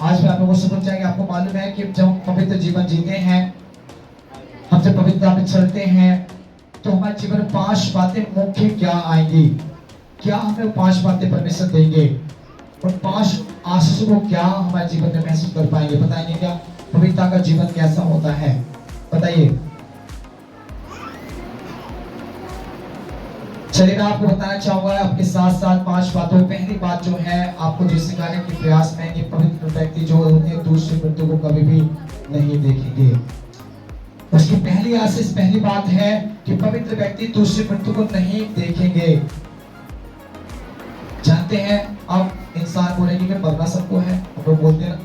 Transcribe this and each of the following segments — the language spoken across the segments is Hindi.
आज मैं आप लोगों से पूछना चाहेंगे, आपको मालूम है कि जब हम पवित्र जीवन जीते हैं, हम जब पवित्रता में चलते हैं, तो हमारे जीवन में 5 बातें मुख्य क्या आएंगी? क्या हमें वो 5 बातें परमेश्वर देंगे? और 5 आशीषों को क्या हमारे जीवन में महसूस कर पाएंगे? बताएंगे क्या पवित्रता का जीवन कैसा होता है? बताइए। चलिए मैं आपको बताना चाहूंगा आपके साथ साथ 5 बातों। पहली बात जो है आपको जो सिखाने की प्रयास में कि पवित्र व्यक्ति जो होते हैं दूसरी मृत्यु को कभी भी नहीं देखेंगे। उसकी पहली आशीष, पहली बात है कि पवित्र व्यक्ति दूसरी मृत्यु को नहीं देखेंगे। जानते हैं अब इंसान बोलेंगे कि मरना सबको है, हम लोग बोलते हैं ना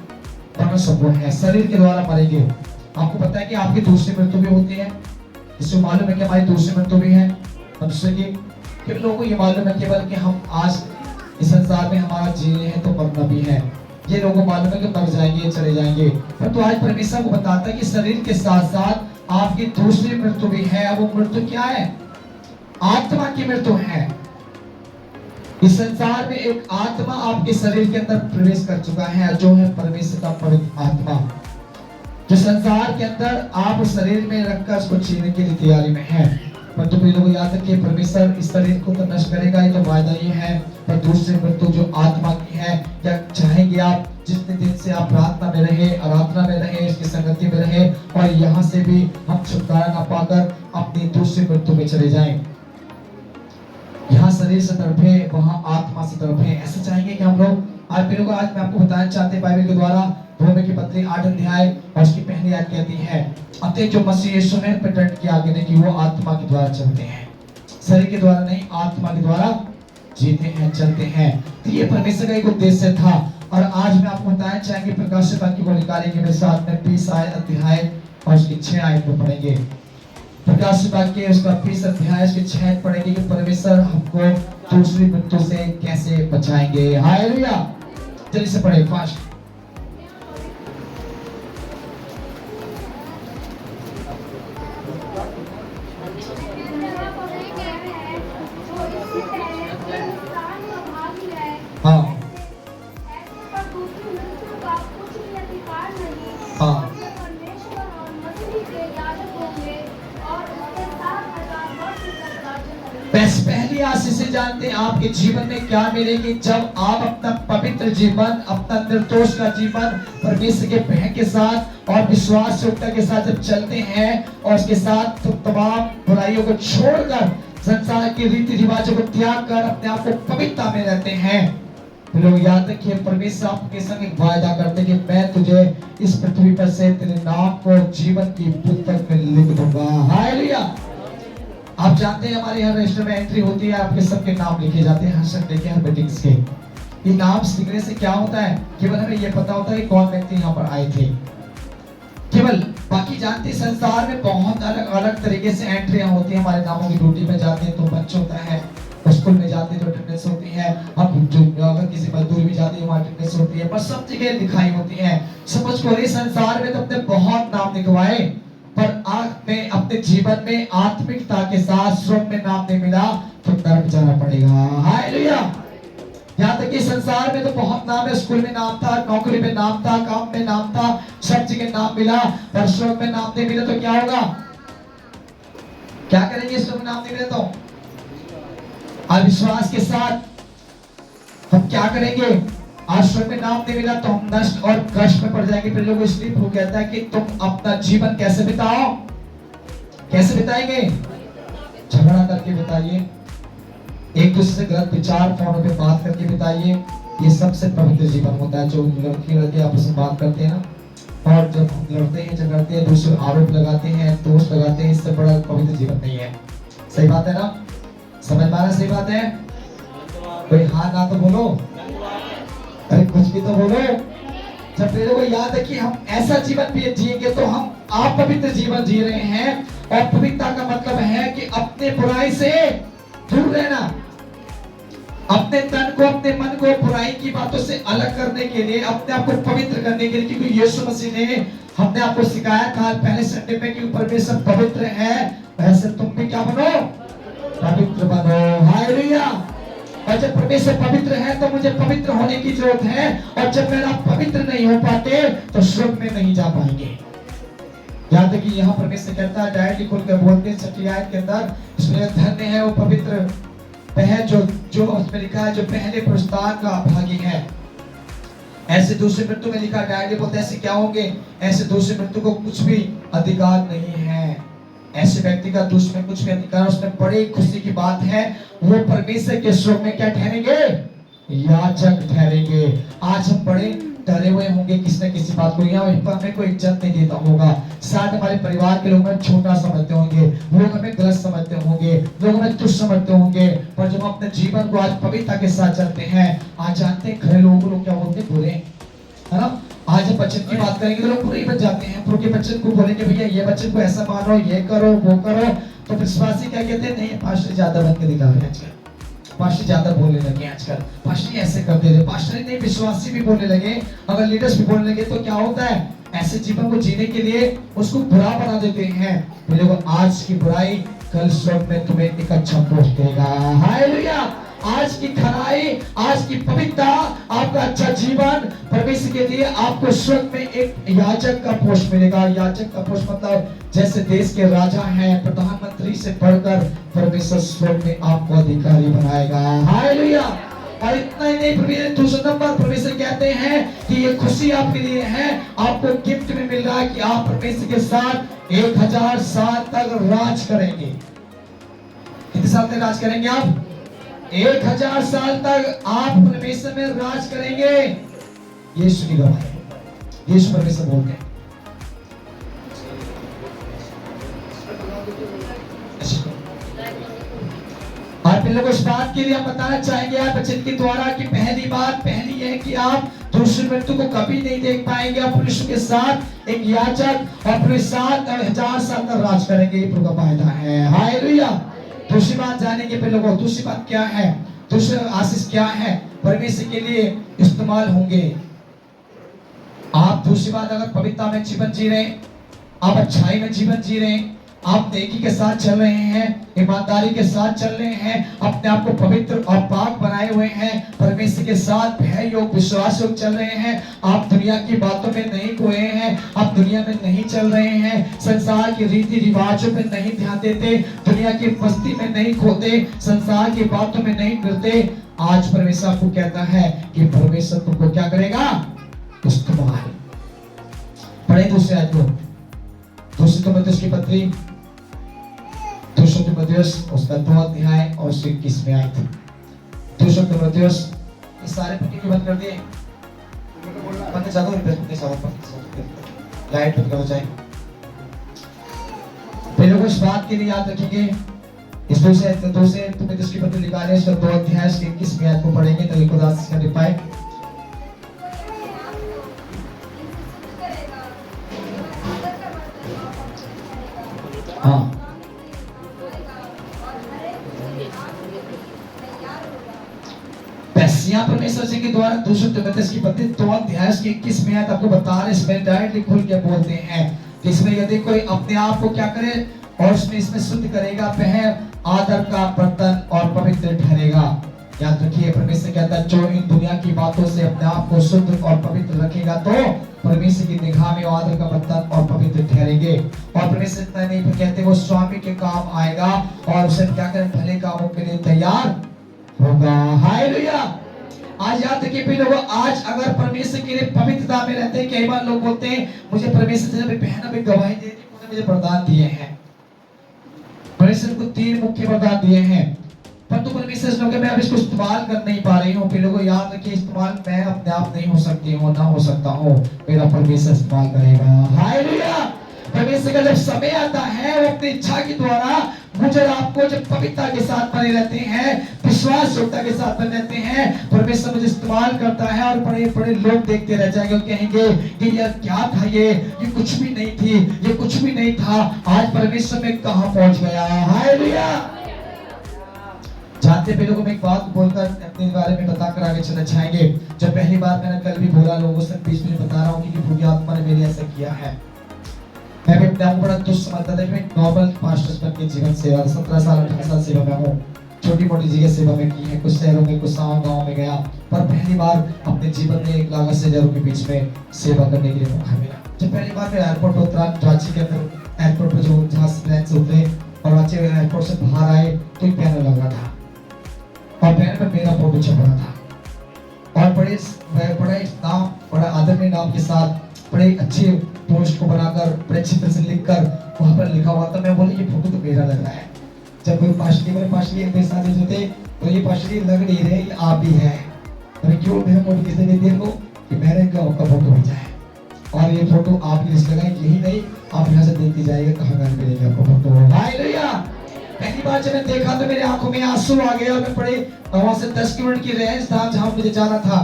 मरना सबको है, शरीर के द्वारा मरेंगे। आपको पता है कि आपकी दूसरी मृत्यु भी होती है, जिसको मालूम है कि हमारी दूसरी मृत्यु भी है। मनुष्य की किन लोगों को ये मालूम है केवल कि हम आज इस संसार में हमारा जीने हैं तो मरना भी है। ये लोगों को मालूम है कि मर जाएंगे, चले जाएंगे, परंतु आज परमेश्वर को बताता है कि शरीर के साथ साथ आपकी दूसरी मृत्यु भी है। वो मृत्यु क्या है? आत्मा की मृत्यु है। इस संसार में एक आत्मा आपके शरीर के अंदर प्रवेश कर चुका है, जो है परमेश्वर का पवित्र आत्मा, जो संसार के अंदर आप शरीर में रखकर उसको जीने की तैयारी में है। पर तुम लोग याद रखिए, परमेश्वर इस शरीर को तो नष्ट करेगा, ये तो वायदा ही है। पर दूसरी मृत्यु जो आत्मा की है, क्या चाहेंगे आप जितने दिन से आप प्रार्थना में रहे, आराधना में रहे, इसकी संगति में रहे, और यहाँ से भी हम छुटकारा ना पाकर अपनी दूसरी मृत्यु में चले जाएं? यहाँ शरीर से तड़पे, वहाँ आत्मा से तड़पे, ऐसे चाहेंगे कि हम लोग? आज मेरे को आज मैं आपको बताना चाहते हैं बाइबल के द्वारा, रोमी की पत्री 8 अध्याय और उसकी पहली आयत कहती है, अतः जो मसीह यीशु ने पेटेंट किया आगे ने कि वो आत्मा के द्वारा चलते हैं, शरीर के द्वारा नहीं, आत्मा के द्वारा जीते हैं, चलते हैं। तो ये परमेश्वर का एक उद्देश्य था। और आज मैं आपको बताना चाहेंगे प्रकाशित वाक्य को निकालेंगे मेरे साथ में 20 अध्याय और उसकी 6 आयत में पढ़ेंगे। प्रकाशित वाक्य उसका 20 अध्याय उसके 6 आयत पढ़ेंगे कि परमेश्वर हमको दूसरी मृत्यु से कैसे बचाएंगे। हालेलुया, जल्दी से पढ़े फास्ट। पहली आशीष से जानते हैं आपके जीवन में क्या मिलेगी जब आप अपना पवित्र जीवन, अपना निर्दोष का जीवन परमेश्वर के भय के साथ और विश्वास योग्यता के साथ जब चलते हैं, और उसके साथ तो तमाम बुराइयों को छोड़कर संसार के रीति रिवाजों को त्याग कर अपने आप को पवित्रता में रहते हैं। तो लोग याद रखिए, परमेश्वर आपके संग एक वायदा करते कि मैं तुझे इस पृथ्वी पर से तेरे नाम को जीवन की पुस्तक में लिख दूंगा। हालेलुया। आप जानते हैं हमारे यहाँ रजिस्टर में एंट्री होती है, आपके सबके नाम लिखे जाते हैं, हर संडे के, हर मीटिंग्स के। ये नाम लिखने से क्या होता है? केवल हमें ये पता होता है कि कौन व्यक्ति यहाँ पर आए थे, केवल। बाकी जानते हैं संसार में बहुत अलग अलग तरीके से एंट्रियां होती है। हमारे नामों की ड्यूटी में जाते हैं तो बच्चे होता है, स्कूल में जाते हैं तो अटेंडेंस होती है, हम जो अगर किसी मजदूर भी जाते हैं वहाँ अटेंडेंस होती है, पर सब जगह लिखाई होती है। समझ को इस संसार में तो अपने बहुत नाम लिखवाए, पर आग में अपने जीवन में आत्मिकता के साथ स्वर्ग में नाम नहीं मिला तो नरक जाना पड़ेगा। हालेलुया। यहाँ तक कि संसार में तो बहुत नाम है, स्कूल में नाम था, नौकरी में नाम था, काम में नाम था, सब जगह नाम मिला, पर स्वर्ग में नाम नहीं मिला तो क्या होगा? क्या करेंगे स्वर्ग में नाम नहीं मिला तो? अविश्वास के साथ हम क्या करेंगे? आज स्वर्ग में नाम नहीं मिला तो हम नष्ट और कष्ट में पड़ जाएंगे। फिर लोग इसलिए वो कहता है कि तुम अपना जीवन कैसे बिताओ? कैसे बिताएंगे? झगड़ा करके बिताइए, एक दूसरे से गलत विचार फोनों पे बात करके बिताइए। ये सबसे पवित्र जीवन होता है। जो लड़की लड़के आपस में बात करते हैं ना, और जब लड़ते हैं, झगड़ते हैं, दूसरे आरोप लगाते हैं, दोष लगाते हैं, इससे बड़ा पवित्र जीवन नहीं है। सही बात है ना? समझ पा रहे? सही बात है? कोई हाँ ना तो बोलो, अरे कुछ भी तो बोलो। जब मेरे को याद है कि हम ऐसा जीवन भी जिएंगे तो हम आप पवित्र जीवन जी रहे हैं। और पवित्रता का मतलब है कि अपने बुराई से दूर रहना, अपने तन को, अपने मन को बुराई की बातों से अलग करने के लिए, अपने आप को पवित्र करने के लिए। क्योंकि यीशु मसीह ने हमने आपको सिखाया था पहले संडे में कि परमेश्वर पवित्र है, वैसे तुम भी क्या बनो? पवित्र बनो। हालेलुया। और जब परमेश्वर पवित्र है तो मुझे पवित्र होने की जरूरत है, और जब मेरा पवित्र नहीं हो पाते तो स्वर्ग में नहीं जा पाएंगे। याद है कि यहाँ परमेश्वर कहता है, डायरेक्टली खुल कर बोलते हैं 6 आयत के अंदर, इसमें धन्य है वो पवित्र है जो उसमें लिखा है जो पहले पुरस्कार का भागी है। ऐसे दूसरे मृत्यु में लिखा, डायरेक्टली बोलते हैं ऐसे क्या होंगे, ऐसे दूसरे मृत्यु को कुछ भी अधिकार नहीं है। ऐसे व्यक्ति का दूसरे में कुछ भी अधिकार, उसमें बड़ी खुशी की बात है, वो परमेश्वर के स्वर्ग में क्या ठहरेंगे, याजक ठहरेंगे। आज हम बड़े डरे हुए होंगे किसी न किसी बात को, यहाँ हमें कोई इज्जत नहीं देता होगा, शायद हमारे परिवार के लोग हमें छोटा समझते होंगे, लोग हमें गलत समझते होंगे, लोग हमें तुच्छ समझते होंगे, पर जब हम अपने जीवन को आज पवित्रता के साथ चलते हैं, आज जानते हैं घरे लोगों को लोग क्या बोलते हैं, बुरे, है ना। आज हम बच्चन की बात करेंगे तो लोग बुरे ही बच जाते हैं, पुरखे बच्चन को बोलेंगे भैया ये बच्चन को ऐसा मानो, ये करो वो करो, तो विश्वासी क्या कहते हैं, नहीं पास्टर ज्यादा बन के दिखा रहे हैं आजकल, पास्टर ज्यादा बोलने लगे आजकल, पास्टर ऐसे करते थे, पास्टर नहीं विश्वासी भी बोलने लगे, अगर लीडर्स भी बोलने लगे तो क्या होता है, ऐसे जीवन को जीने के लिए उसको बुरा बना देते हैं। तो आज की बुराई कल स्वर्ग में तुम्हें एक अच्छा पोस्ट देगा। हालेलुया। आज की खराई, आज की पवित्रता, आपका अच्छा जीवन परमेश्वर के लिए आपको स्वर्ग में एक याजक का पोस्ट मिलेगा। याजक का पोस्ट मतलब जैसे देश के राजा हैं, प्रधानमंत्री से बढ़कर परमेश्वर स्वर्ग में आपको अधिकारी बनाएगा। हालेलुया। और इतना ही नहीं, दूसरा नंबर परमेश्वर कहते हैं कि ये खुशी आपके लिए है, आपको गिफ्ट में मिल रहा है कि आप परमेश्वर के साथ 1000 साल तक राज करेंगे। कितने साल तक राज करेंगे आप? 1000 साल तक आप परमेश्वर में राज करेंगे। यीशु की गवाही है, यीशु परमेश्वर बोलते हैं। आप इन लोगों को इस बात के लिए हम बताना चाहेंगे आप वचन के द्वारा कि पहली बात पहली है कि आप दूसरी मृत्यु को कभी नहीं देख पाएंगे। आप यीशु के साथ एक याजक और पूरे 1000 साल तक राज करेंगे, ये प्रभु का वायदा है। हालेलुया। दूसरी बात जानेंगे पहले लोगों, दूसरी बात क्या है, दूसरा आशीष क्या है, परमेश्वर के लिए इस्तेमाल होंगे। आप दूसरी बात, अगर पवित्रता में जीवन जी रहे, आप अच्छाई में जीवन जी रहे, आप नेकी के साथ चल रहे हैं, ईमानदारी के साथ चल रहे हैं, अपने आप को पवित्र और पाक बनाए हुए हैं, परमेश्वर के साथ भय योग विश्वास योग चल रहे हैं, आप दुनिया की बातों में नहीं खोए हैं, आप दुनिया में नहीं चल रहे हैं, संसार के रीति रिवाजों में नहीं ध्यान देते, दुनिया की मस्ती में नहीं खोते, संसार की बातों में नहीं गिरते। आज परमेश्वर आपको कहता है कि परमेश्वर तुमको क्या करेगा, इस्तेमाल। पढ़े दूसरे आयत को, दूसरी तीमुथियुस की पत्री, दूसरी तीमुथियुस उसका 2 अध्याय और 21 आयत। दूसरी तीमुथियुस, ये सारे पढ़ने के बंद कर दिए, बंद ज्यादा लाइट बंद करो जाए। पहले को इस बात के लिए याद रखेंगे, इस दूसरे तीमुथियुस की पत्री निकालें, इसका 2 अध्याय 21 आयत को पढ़ेंगे ताकि खुदा से कर पाए। हाँ, परमेश्वर जी के द्वारा दूसरे तीमुथियुस की पत्री 2 अध्याय 21 आयत आपको बता रहे, इसमें डायरेक्टली खुल के बोलते हैं कि इसमें यदि कोई अपने आप को क्या करे और इसमें शुद्ध करेगा, वह आदर का बर्तन और पवित्र ठहरेगा। याद रखिए, परमेश्वर कहता है जो इन दुनिया की बातों से अपने आप को शुद्ध और पवित्र रखेगा तो परमेश्वर की निगाह में आदर का बर्तन और पवित्र ठहरेंगे। और परमेश्वर इतना नहीं कहते वो स्वामी के काम आएगा और उसे क्या करें, भले कामों के लिए तैयार होगा। हालेलुया। आज याद रखिए भी लोगों, आज अगर परमेश्वर के लिए पवित्रता में रहते हैं, कई बार लोग बोलते हैं मुझे परमेश्वर से बहना भी गवाही दे दी, मुझे वरदान दिए हैं, परमेश्वर को 3 मुख्य वरदान दिए हैं, परंतु परमेश्वर लोग मैं अब इसको इस्तेमाल कर नहीं पा रही हूँ। फिर लोगों याद रखिए, इस्तेमाल मैं अपने आप नहीं हो सकती हूँ, ना हो सकता हूँ, मेरा परमेश्वर इस्तेमाल करेगा। हालेलुया। परमेश्वर का जब समय आता है वो अपनी इच्छा के द्वारा मुझे आपको जब पवित्रता के साथ बने रहते हैं, विश्वास योग्यता के साथ बने रहते हैं, परमेश्वर मुझे इस्तेमाल करता है और बड़े बड़े लोग देखते रह जाएंगे, कहेंगे कि यार क्या था ये कुछ भी नहीं थी, ये कुछ भी नहीं था, आज परमेश्वर में कहां पहुंच गया। हालेलुया। जानते हैं लोगों में एक बात बोलकर अपने बारे में बताकर आगे चलना चाहेंगे। जब पहली बार मैंने कल भी बोला, लोगों से बीच में बता रहा हूँ कि प्रभु की आत्मा ने मेरे ऐसा किया है। मैं भी अपने आप को बड़ा तुच्छ समझता था कि मैं नॉर्मल पास्टर बन के जीवन सेवा 17 साल 18 साल सेवा में हूँ, छोटी मोटी जगह सेवा में की है, कुछ शहरों में, कुछ गाँव में गया, पर पहली बार अपने जीवन में 1 लाख 80 हज़ारों के बीच में सेवा करने के लिए मौका मिला। जब पहली बार मैं एयरपोर्ट पर उतरा, रांची के अंदर एयरपोर्ट पर जो जहाँ प्लेन से उतरे और रांची एयरपोर्ट से बाहर आए तो एक बैनर लगा था और बैनर पे मेरा फोटो छप रहा था और बड़े नाम, बड़ा आदरणीय नाम के साथ बड़े अच्छे पोस्ट को बनाकर बड़े अच्छी तरह से लिखकर वहां पर लिखा हुआ था। मैं बोला ये फोटो तो मेरा लग रहा है। जब मेरे पाशली मेरे साथ जो थे तो ये पाशली लग नहीं रहे, ये आप ही है। मैंने क्यों मेरे नोटिफिकेशन दे दिया कि मैंने आपका फोटो भेजा है और ये फोटो आपकी लिस्ट लगाई, यही नहीं आप यहाँ से देखते जाइए कहाँ कहाँ मिलेगी आपको फोटो। हालेलुया। पहली बार जब मैं देखा तो मेरे आंखों में आंसू आ गए और मैं बड़े वहां से 10 किलोमीटर की रेंज था जहां मुझे जाना था।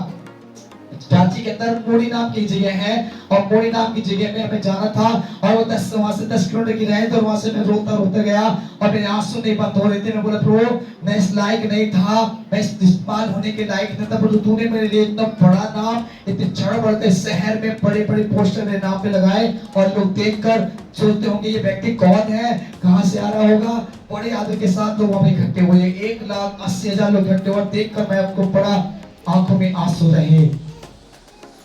रांची के अंदर मोड़ी नाम की जगह है और मोड़ी नाम की जगह में हमें जाना था और वो वहां से 10 किलोमीटर की रेंज और वहां से मैं रोता रोता गया और मेरे आंसू नहीं बंद हो रहे थे। मैं बोला प्रभु मैं इस लायक नहीं था, मैं इस इस्तेमाल होने के लायक नहीं था, पर तूने मेरे लिए इतना बड़ा नाम, इतने चढ़ बढ़ते शहर में बड़े बड़े पोस्टर मेरे नाम पे लगाए और लोग देखकर सोचते होंगे ये व्यक्ति कौन है, कहां से आ रहा होगा। बड़े आदर के साथ लोग वहां इकट्ठे हुए, 1,80,000 लोग इकट्ठे हुए। देखकर मैं आपको बड़ा आंखों में आंसू रहे।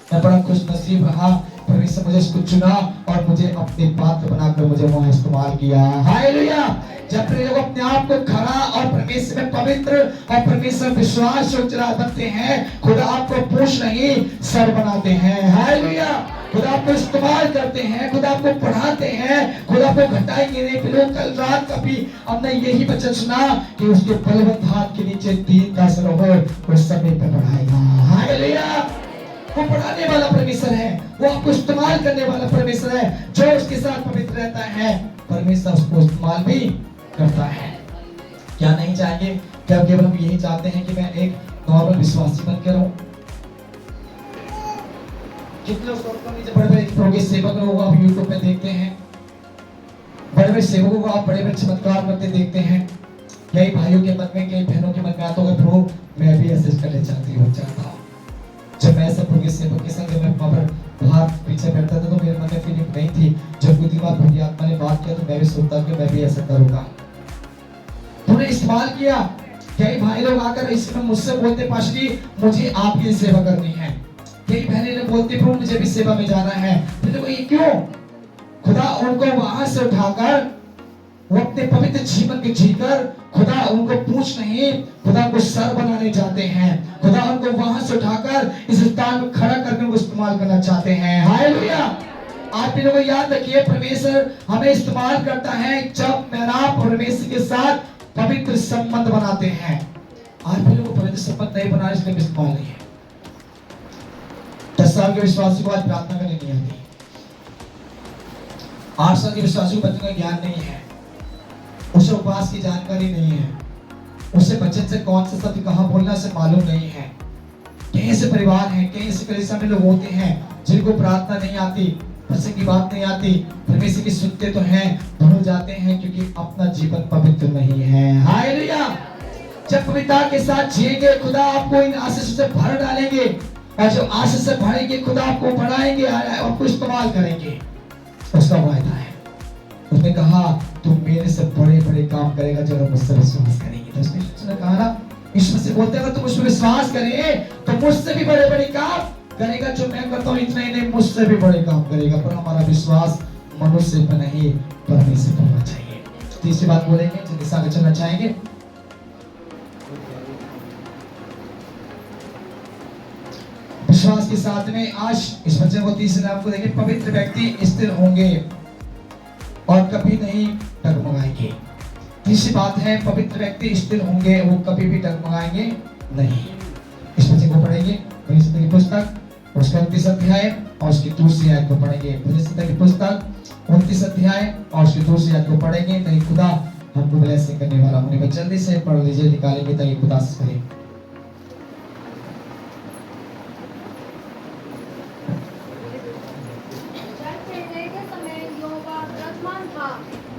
मैं बड़ा खुश नसीब रहा, परमेश्वर मुझे इसको चुना और मुझे अपने पात्र बनाकर मुझे वहां इस्तेमाल किया। हालेलुया। जब लोग अपने आप को खरा और परमेश्वर में पवित्र और परमेश्वर विश्वास बनते हैं, खुदा आपको पूछ नहीं सर बनाते हैं। हालेलुया। खुदा आपको इस्तेमाल करते हैं, खुदा आपको पढ़ाते हैं, खुदा आपको घटाएंगे नहीं। फिर कल रात का भी हमने यही वचन सुना कि उसके बलवंत हाथ के नीचे 3 दास रहो, वो समय पे बढ़ाएगा। हालेलुया। वो पढ़ाने वाला परमेश्वर है, वो आपको इस्तेमाल करने वाला परमेश्वर है। जो उसके साथ पवित्र रहता है परमेश्वर उसको इस्तेमाल भी करता है। क्या नहीं चाहेंगे? क्या केवल हम यही चाहते हैं कि मैं एक नॉर्मल विश्वासी बनकर रहूं? कितने बड़े बड़े प्रोग्रेस सेवक लोग आप यूट्यूब पे देखते हैं, बड़े बड़े सेवकों को आप बड़े बड़े चमत्कार करते देखते हैं। कई भाइयों के मन में, कई बहनों के मन में आता होगा प्रभु मैं भी ऐसे करने चाहता हूँ। जब मैं सब प्रोग्रेस सेवक के संग में बाहर पीछे बैठता था तो मेरे मन में फीलिंग नहीं थी। जब कुछ दिन बाद भगवान आत्मा ने बात किया तो मैं भी सोचता कि मैं भी ऐसा करूंगा। तूने इस्तेमाल किया। कई भाई लोग आकर इसमें मुझसे बोलते पाशली मुझे आपकी सेवा करनी है। कई बहनें ने बोलती प्रभु मुझे भी सेवा में जाना है। तो ये क्यों? खुदा उनको वहां से उठाकर वो अपने पवित्र जीवन के जीकर खुदा उनको पूछ नहीं, खुदा को सर बनाने चाहते हैं। खुदा उनको वहां से उठाकर इस स्थान में खड़ा करके उनको इस्तेमाल करना चाहते हैं। हालेलुया। आप भी लोग याद रखिए परमेश्वर हमें इस्तेमाल करता है जब मेरा परमेश्वर के साथ पवित्र संबंध बनाते हैं। आप भी लोग पवित्र संबंध नहीं बना इसलिए इस्तेमाल नहीं है। 10 साल के विश्वासी को आज प्रार्थना करने नहीं आती। 8 साल के विश्वासी को बच्चों का ज्ञान नहीं है, उसे उपवास की जानकारी नहीं है, उसे बच्चन से कौन सा शब्द कहाँ बोलना से मालूम नहीं है। कई ऐसे परिवार हैं, कई ऐसे कलीसिया में लोग होते हैं जिनको प्रार्थना नहीं आती, प्रसंग की बात नहीं आती, परमेश्वर की सुनते तो हैं, भूल जाते हैं क्योंकि अपना जीवन पवित्र नहीं है। हालेलुया। जब पवित्रता के साथ जिएंगे खुदा आपको इन आशीष से भर डालेंगे और जब आशीष से भरेंगे खुदा आपको बढ़ाएंगे और आपको इस्तेमाल करेंगे। उसका वायदा है, उसने कहा तुम मेरे से बड़े बड़े काम करेगा जो मुझसे विश्वास करेंगे। तो उसने कहा ना, ईश्वर से बोलते अगर तुम मुझ पर विश्वास करें तो मुझसे भी बड़े बड़े काम करेगा। जो मैं करता हूँ इतना ही नहीं, मुझसे भी बड़े काम करेगा। पर हमारा विश्वास मनुष्य पर नहीं परमेश्वर पर होना चाहिए। तीसरी बात बोलेंगे, जल्दी से आगे चलना चाहेंगे। विश्वास के साथ में आज इस वचन को तीसरे नाम को देखें, पवित्र व्यक्ति स्थिर होंगे और कभी नहीं डगमगाएंगे। तीसरी बात है पवित्र व्यक्ति स्थिर होंगे, वो कभी भी डगमगाएंगे नहीं। इस वचन को पढ़ेंगे भजन की पुस्तक उसका 29 अध्याय और उसकी दूसरी आयत को पढ़ेंगे। भजन की पुस्तक 29 अध्याय और उसकी दूसरी आयत को पढ़ेंगे ताकि खुदा हमको ब्लेसिंग करने वाला होने। जल्दी से पढ़ लीजिए, निकालेंगे ताकि खुदा से करें।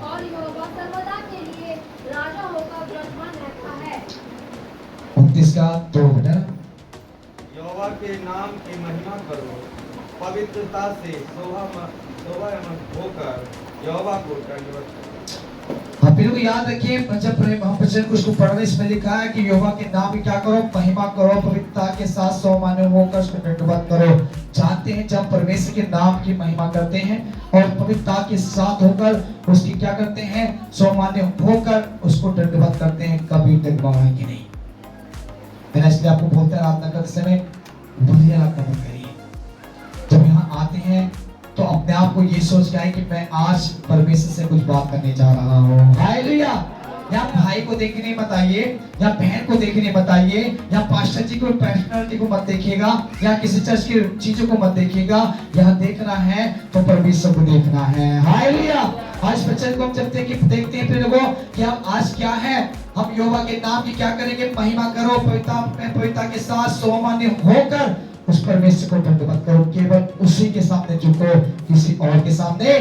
और यहोवा सर्वदा के लिए राजा होकर विराजमान रहता है। 29 का 2 बेटा। यहोवा के नाम की महिमा करो, पवित्रता से शोभायमान होकर यहोवा को दंडवत करो। आप आप लोग याद रखिए, जब हम वचन को उसको पढ़ने इसमें लिखा है कि यहोवा के नाम की क्या करो, महिमा करो, पवित्रता के साथ सौमान्य होकर उसको दंडवत करो। जानते हैं जब परमेश्वर के नाम की महिमा करते हैं और पवित्रता के साथ होकर उसकी क्या करते हैं, सौमान्य होकर उसको दंडवत करते हैं, कभी डगमगाएंगे नहीं। मैंने इसलिए आपको बोलता है प्रार्थना करते समय बुलिया मत करिए। जब यहाँ आते हैं तो अपने आप को ये सोच के आए कि मैं आज परमेश्वर से कुछ बात करने जा रहा हूँ। हालेलुया। या भाई को देखने मत आइए, या बहन को देखने मत आइए, या पास्टर जी को पर्सनालिटी को मत देखिएगा, या किसी चर्च की चीजों को मत देखिएगा। यहाँ देखना है तो परमेश्वर को देखना है। हालेलुया। आज बच्चन को हम जब देखते हैं फिर लोगों कि हम आज क्या है, हम यहोवा के नाम की क्या करेंगे, महिमा करो, पवित्रता के साथ सौमान्य होकर उस परमेश्वर को दंडवत करो। केवल उसी के सामने झुको, किसी और के सामने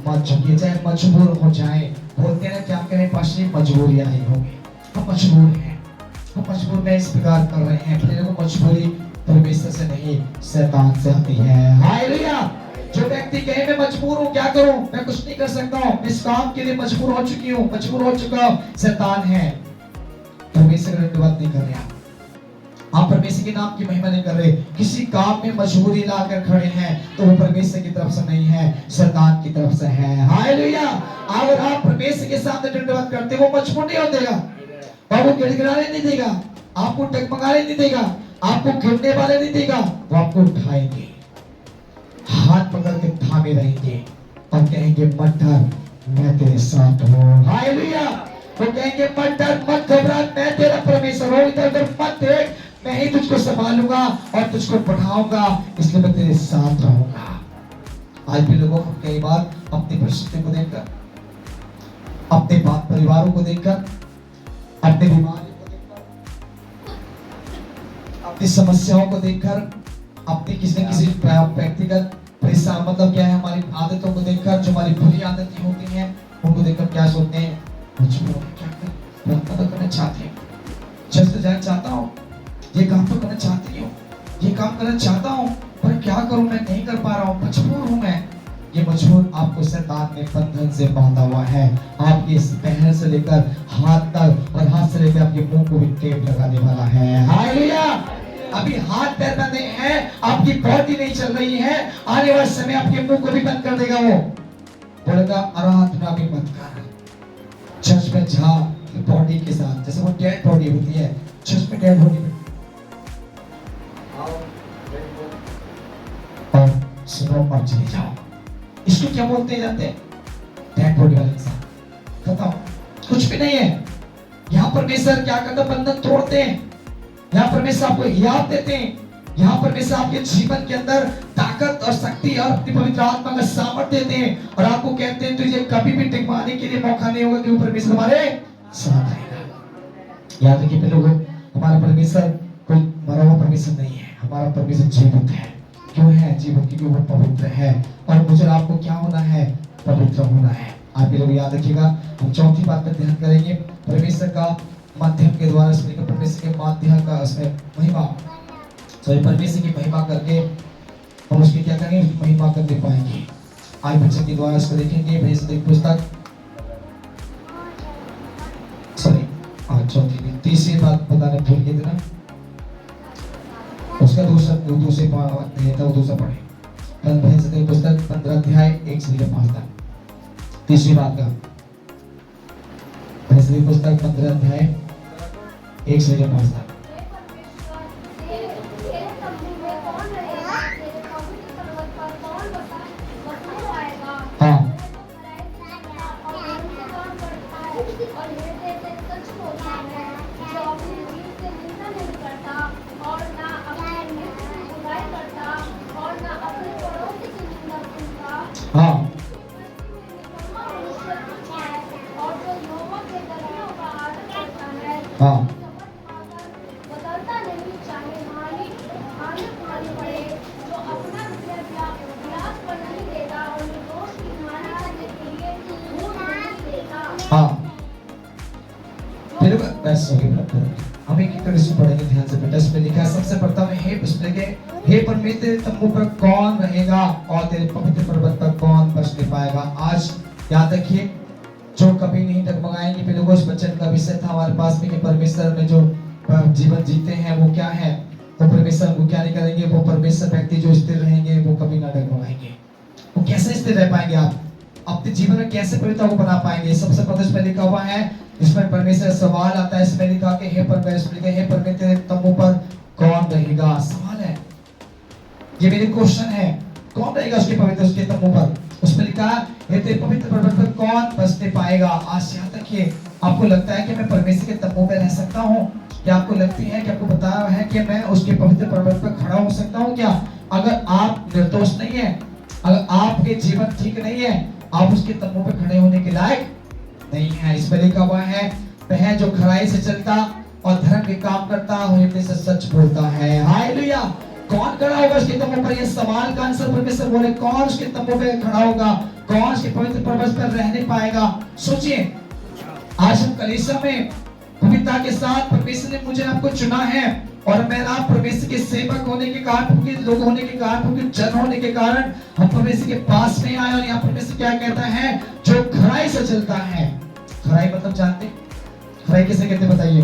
मत झुकिए, चाहे मजबूर हो जाए। बोलते हैं ना क्या करें पास्टर, मजबूरियां नहीं होगी, हम मजबूर हैं, हम मजबूर में इस प्रकार कर रहे हैं। फिर वो मजबूरी परमेश्वर से नहीं, शैतान से आती है। हालेलुया। जो व्यक्ति कहे मैं मजबूर हूँ, क्या करूं, मैं कुछ नहीं कर सकता हूँ, इस काम के लिए मजबूर हो चुकी हूँ, मजबूर हो चुका हूँ, शैतान है। परमेश्वर का दंडवत नहीं कर रहे आप परमेश्वर के नाम की महिमा नहीं कर रहे, किसी काम में मजबूरी लाकर खड़े हैं तो वो परमेश्वर की तरफ से नहीं है, शैतान की तरफ से है। हालेलुया। अगर आप परमेश्वर के सामने दंडवत करते वो मजबूर नहीं होने देगा, वो गिड़गिड़ाने नहीं देगा, आपको डगमगाने नहीं देगा, आपको गिरने वाले नहीं देगा, वो आपको उठाएंगे, हाथ पकड़ के थामे रहेंगे और कहेंगे मत डर, मैं तेरे साथ हूँ। हालेलुया। वो कहेंगे मत डर, मत घबरा, मैं तेरा परमेश्वर हूँ, इधर उधर मत देख, मैं ही तुझको संभालूंगा और तुझको बढ़ाऊंगा, इसलिए मैं तेरे साथ रहूंगा। आज भी लोगों को कई बार अपनी परिस्थिति को देखकर, अपने बात परिवारों को देखकर, अपने बीमारी को देखकर, अपनी समस्याओं को देखकर, अपनी किसी न किसी व्यक्तिगत परेशान मतलब क्या है, हमारी आदतों को देखकर, जो हमारी बुरी आदतें होती हैं उनको देखकर क्या सोचते हैं, क्या करना चाहते हैं, चर्च जाना चाहता हूँ, ये काम तो करना चाहती हूँ, ये काम करना चाहता हूँ, पर क्या करूँ, मैं नहीं कर पा रहा हूँ, मजबूर हूँ मैं। ये मजबूर आपको शैतान ने बंधन से बांधा हुआ है, आपके इस पैर से लेकर हाथ तक और हाथ से लेकर आपके मुंह को भी टेप लगाने वाला है। हालेलुया। अभी हाथ पैर बंधे हैं, आपकी बॉडी नहीं चल रही है, आने वाले समय आपके मुंह को भी बंद कर देगा। वो बोलेगा आराधना भी मत कर, चर्च में जा बॉडी के साथ, जैसे वो डेड बॉडी होती है, चर्च में डेड बॉडी में और सुनो और चले जाओ। इसको क्या बोलते हैं जानते हैं, डेड बॉडी वाले इंसान, खत्म, कुछ भी नहीं है। यहाँ परमेश्वर क्या करता, बंधन तोड़ते हैं, यहाँ परमेश्वर आपको याद देते हैं, यहाँ परमेश्वर आपके जीवन के अंदर ताकत और शक्ति और अपनी पवित्र आत्मा का सामर्थ्य देते हैं और आपको कहते हैं तुझे कभी भी टिकवाने के लिए मौका नहीं होगा, क्योंकि परमेश्वर हमारे साथ रहेगा। याद रखिए लोगों, हमारा परमेश्वर कोई मरा हुआ परमेश्वर नहीं है, हमारा परमेश्वर जीवित है। क्यों है जीवित? क्योंकि वो पवित्र है और मुझे आपको क्या होना है, पवित्र होना है। आप लोग याद रखिएगा। हम चौथी बात पर ध्यान करेंगे, परमेश्वर का माध्यम के द्वारा, परमेश्वर के माध्यम का उसमें महिमा, परमेश्वर की महिमा करके हम उसकी क्या करेंगे, महिमा करने पाएंगे। आज बच्चे के द्वारा इसको देखेंगे पुस्तक, चौथी तीसरी बात बताने भूल गए थे ना, उसका दूसरे था, वो दूसरा पढ़े। पुस्तक 15 अध्याय 1 से 5 तक तीसरी बात का, पुस्तक 15 अध्याय 1 से 5 तक। हम एक तरह से पढ़ेंगे ध्यान से बेटा। इसमें लिखा है सबसे प्रथम हे परमेश्वर, तेरे तम्बू पर कौन रहेगा और तेरे पवित्र पर्वत पर कौन बसने पाएगा। आज याद रखिए, जो कभी नहीं डगमगाएंगे। पहले उस वचन का विषय था हमारे पास में कि परमेश्वर में जो जीवन जीते हैं वो क्या है, वो परमेश्वर को क्या नहीं करेंगे, वो परमेश्वर व्यक्ति जो स्थिर रहेंगे वो कभी ना डगमगाएंगे। वो कैसे स्थिर रह पाएंगे, आप अपने जीवन में कैसे पवित्रता को बना पाएंगे। सबसे पहले इसमें लिखा हुआ है, इसमें परमेश्वर सवाल आता है, इसमें लिखा कि हे परमेश्वर, हे परमेश्वर तेरे तंबू पर कौन रहेगा। सवाल है, ये मेरे क्वेश्चन है, कौन रहेगा उसके पवित्र उसके तंबू पर। उसमें लिखा है तेरे पवित्र पर्वत पर कौन बसने पाएगा। आज यहाँ तक ये आपको लगता है कि मैं परमेश्वर के तंबू में रह सकता हूँ, क्या आपको लगती है कि आपको बताया है कि मैं उसके पवित्र पर्वत पर खड़ा हो सकता हूँ क्या। अगर आप निर्दोष नहीं है, अगर आपके जीवन ठीक नहीं है, आप उसके तंबू पे खड़े होने के लायक नहीं है। इसमें लिखा हुआ है वह जो खराई से चलता और धर्म के काम करता हृदय से सच बोलता है। हालेलुया। कौन खड़ा होगा उसके तंबू पर, ये सवाल का आंसर परमेश्वर बोले, कौन उसके तंबू पे खड़ा होगा, कौन उसके पवित्र पर्वत पर रहने पाएगा। सोचिए, आज हम कलीसिया में पवित्रता के साथ परमेश्वर ने मुझे आपको चुना है और मैं आप परमेश्वर के सेवक होने के कारण, लोग होने के कारण, जन होने के कारण हम परमेश्वर के पास में आए। और यहाँ परमेश्वर क्या कहता है, जो खराई से चलता है। खराई मतलब जानते, खराई किसे कहते बताइए,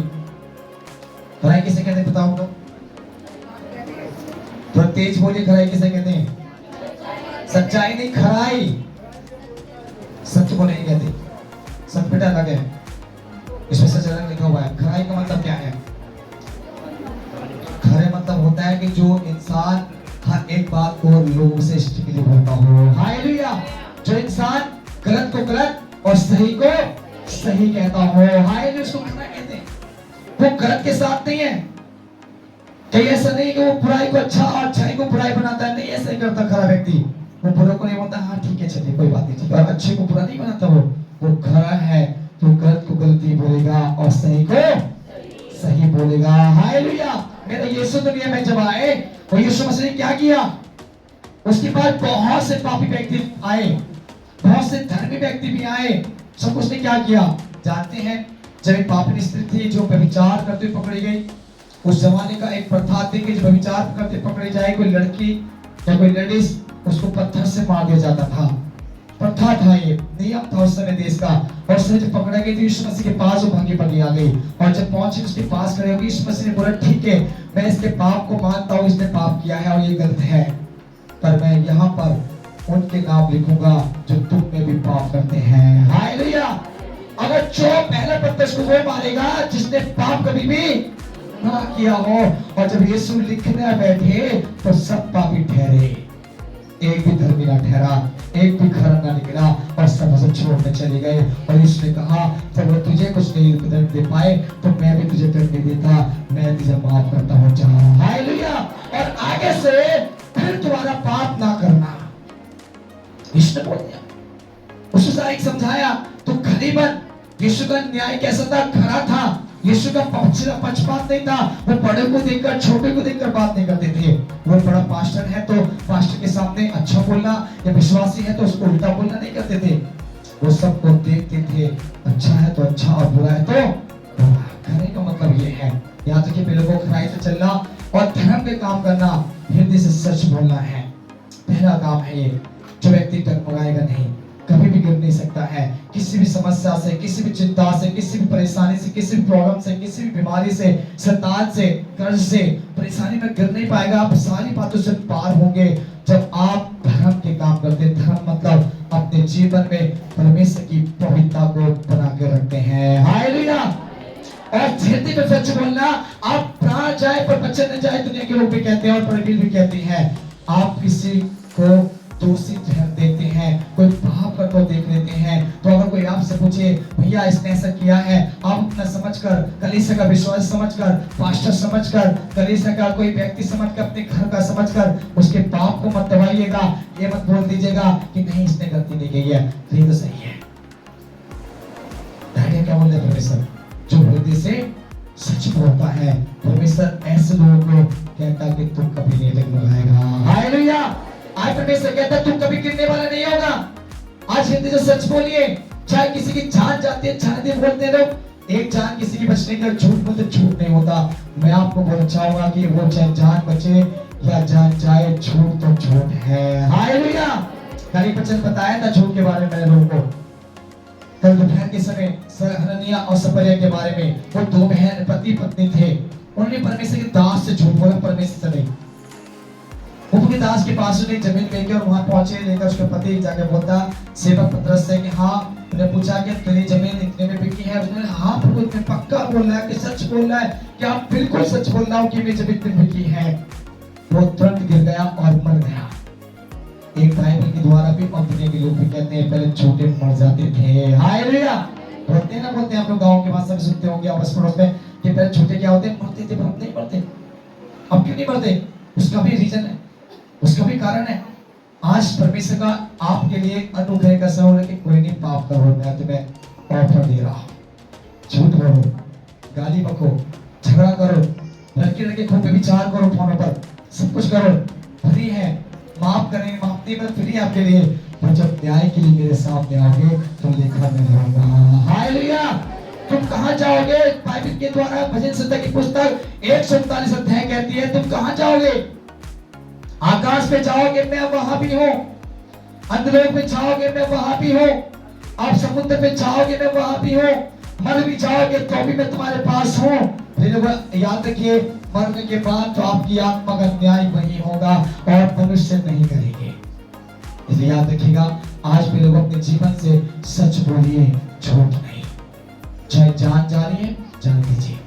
खराई किसे कहते बताओ तो, थोड़ा तेज बोलिए, खराई किसे कहते हैं। सच्चाई नहीं, खराई सच को नहीं कहते, सब बेटा अलग है, इसमें सच अलग लिखा हुआ है। खराई का मतलब क्या है, खरे मतलब होता है कि जो इंसान हर एक बात को लोगों से स्ट्रिक्टली बोलता हो। हालेलुया। जो इंसान गलत को गलत और सही को सही कहता हो। हालेलुया। उसको खरा कहते हैं। वो गलत के साथ नहीं है, कहीं ऐसा नहीं कि वो बुराई को अच्छा और अच्छाई को बुराई बनाता है, नहीं ऐसा ही करता खरा व्यक्ति। वो बुरे को नहीं बोलता हाँ ठीक है चलिए कोई बात नहीं ठीक है, और अच्छे को बुरा नहीं बनाता। वो खरा है, तो गलत को गलती बोलेगा और सही को सही बोलेगा। हालेलुया। मेरे यीशु दुनिया में जब आए और यीशु मसीह ने क्या किया, उसके बाद बहुत से पापी व्यक्ति आए, बहुत से धर्मी व्यक्ति भी आए, सब उसने क्या किया जानते हैं। जब एक पापी स्त्री थी जो व्यभिचार करते हुए पकड़ी गई, उस जमाने का एक प्रथा थी कि जब व्यभिचार करते पकड़ी जाए कोई लड़की या कोई लेडीज, उसको पत्थर से मार दिया जाता था। प्रथा था, ये नियम था उस समय देश का। और उसने जब पकड़ा गई थी यीशु मसीह के पास, वो भागी भागी आ गई और जब पहुंची उसके पास खड़े होगी, यीशु मसीह ने बोला ठीक है मैं इसके पाप को मानता हूँ, इसने पाप किया है और ये गलत है, पर मैं यहाँ पर उनके नाम लिखूंगा जो तुम में भी पाप करते हैं। हालेलुया। अगर जो पहले पत्थर को वो मारेगा जिसने पाप कभी भी ना किया हो, और जब यीशु लिखने बैठे तो सब पापी ठहरे, एक भी धर्मी ना ठहरा, एक भी खरा ना निकला और सब उसे छोड़ने चले गए। और इसने कहा जब वो तुझे कुछ नहीं दंड दे पाए तो मैं भी तुझे दंड नहीं देता, मैं तुझे माफ करता हूँ, जा। हालेलुया। और आगे से फिर तुम्हारा पाप ना करना, इसने बोल दिया। उसने एक समझाया तो खलीबन यीशु का न्याय कैसा था, खरा था। यीशु का पक्षपात नहीं था, वो बड़े को देखकर छोटे को देखकर बात नहीं करते थे। वो बड़ा पास्टर है तो पास्टर के सामने अच्छा बोलना, या विश्वासी है तो उसको उल्टा बोलना नहीं करते थे। वो सबको देखते थे, अच्छा है तो अच्छा और बुरा है तो बुरा। खरे का मतलब ये है, यहाँ तक कि पहले को खराई से चलना और धर्म के काम करना, हृदय से सच बोलना है। पहला काम है ये। जो व्यक्ति डगमगाएगा नहीं, कभी भी गिर नहीं सकता है, किसी भी समस्या से, किसी भी चिंता से, किसी भी परेशानी से, किसी भी प्रॉब्लम से, किसी भी बीमारी से, शैतान से, कर्ज से, परेशानी में गिर नहीं पाएगा। आप सारी बातों से पार होंगे जब आप धर्म के काम करते। धर्म मतलब अपने जीवन में परमेश्वर की पवित्रता को बना के रखते हैं। हालेलुया। और धरती पे सच बोलना, आप प्राण जाए पर बचन न जाए, दुनिया के लोग भी कहते हैं और परमेश्वर भी कहती है। आप किसी को दोषी ठहर देते हैं, कोई पाप करता देख लेते हैं, तो अगर कोई आपसे पूछे भैया इसने ऐसा किया है, आप अपना समझकर, कलीसिया का विश्वास समझकर, पास्टर समझकर, कलीसिया का कोई व्यक्ति समझकर, अपने घर का समझकर उसके पाप को मत दबाइएगा। ये मत बोल दीजिएगा कि नहीं इसने गलती नहीं की है, तो ये तो सही है। क्या बोलते हैं परमेश्वर, जो हृदय से सच बोलता है, परमेश्वर ऐसे लोगों को कहता कि तुम कभी नहीं डगमगाएगा। हालेलुया। आज परमेश्वर कहता है तुम कभी गिरने वाला नहीं होगा। आज हिंदी से सच बोलिए, चाहे किसी की जान जाती है, जान दे बोलते हैं लोग, एक जान किसी की बचने का, झूठ बोलते झूठ नहीं होता। मैं आपको बोलना चाहूंगा कि वो चाहे जान बचे या जान जाए, झूठ तो झूठ है। हालेलुया। कल वचन बताया था झूठ के बारे में लोगों को, कल दोपहर के समय हननिया और सपरिया के बारे में, वो दो बहन पति पत्नी थे, उन्होंने परमेश्वर के दास से झूठ बोला, परमेश्वर से नहीं। उनके दास के पास उसने जमीन लेके और वहां पहुंचे, लेकर उसके पति जाके बोलता सेवक पतरस से कि हाँ, उन्हें पूछा कि तेरी जमीन इतने में बिकी है? उसने हाँ प्रभु, इतने पक्का बोल रहा है कि सच बोल रहा है कि आप बिल्कुल सच बोल रहा हूँ कि मेरी जमीन इतनी बिकी है। वो तुरंत गिर गया और मर गया। एक बाइबल के द्वारा भी और दुनिया के लोग भी कहते हैं पहले छोटे मर जाते थे। हालेलुया। बोलते हैं ना, बोलते हैं आप लोग गाँव के भाषा में सुनते होंगे आपस पड़ोस में कि पहले छोटे क्या होते हैं, मरते थे, अब नहीं मरते। अब क्यों नहीं मरते? उसका भी रीजन है, उसका भी कारण है। आज परमेश्वर का आपके लिए अनुग्रह का समय है कि कोई नहीं पाप करो, मैं तुम्हें ऑफर दे रहा हूं। झूठ बोलो, गाली बको, झगड़ा करो, लड़के लड़के खूब विचार करो, फोनों पर सब कुछ करो, फ्री है। माफ करें, माफ नहीं कर, फ्री आपके लिए। और जब न्याय के लिए मेरे सामने आओगे तो लेखा में रहूंगा। हालेलुया। तुम कहां जाओगे? बाइबल के द्वारा भजन संहिता की पुस्तक 147 अध्याय कहती है तुम कहां जाओगे? आकाश पे जाओगे, मैं वहां भी हूं। अंधलोक में जाओगे, मैं वहां भी हूं। आप समुद्र पे जाओगे, मैं वहां भी हूं। मर भी जाओगे तो भी मैं तुम्हारे पास हूं। फिर याद रखिए, मरने के बाद तो आपकी आत्मा का न्याय वही होगा और मनुष्य नहीं करेंगे। इसलिए याद रखिएगा, आज भी लोग अपने जीवन से सच बोलिए, झूठ नहीं। चाहे जान जा रही है, जान दीजिए।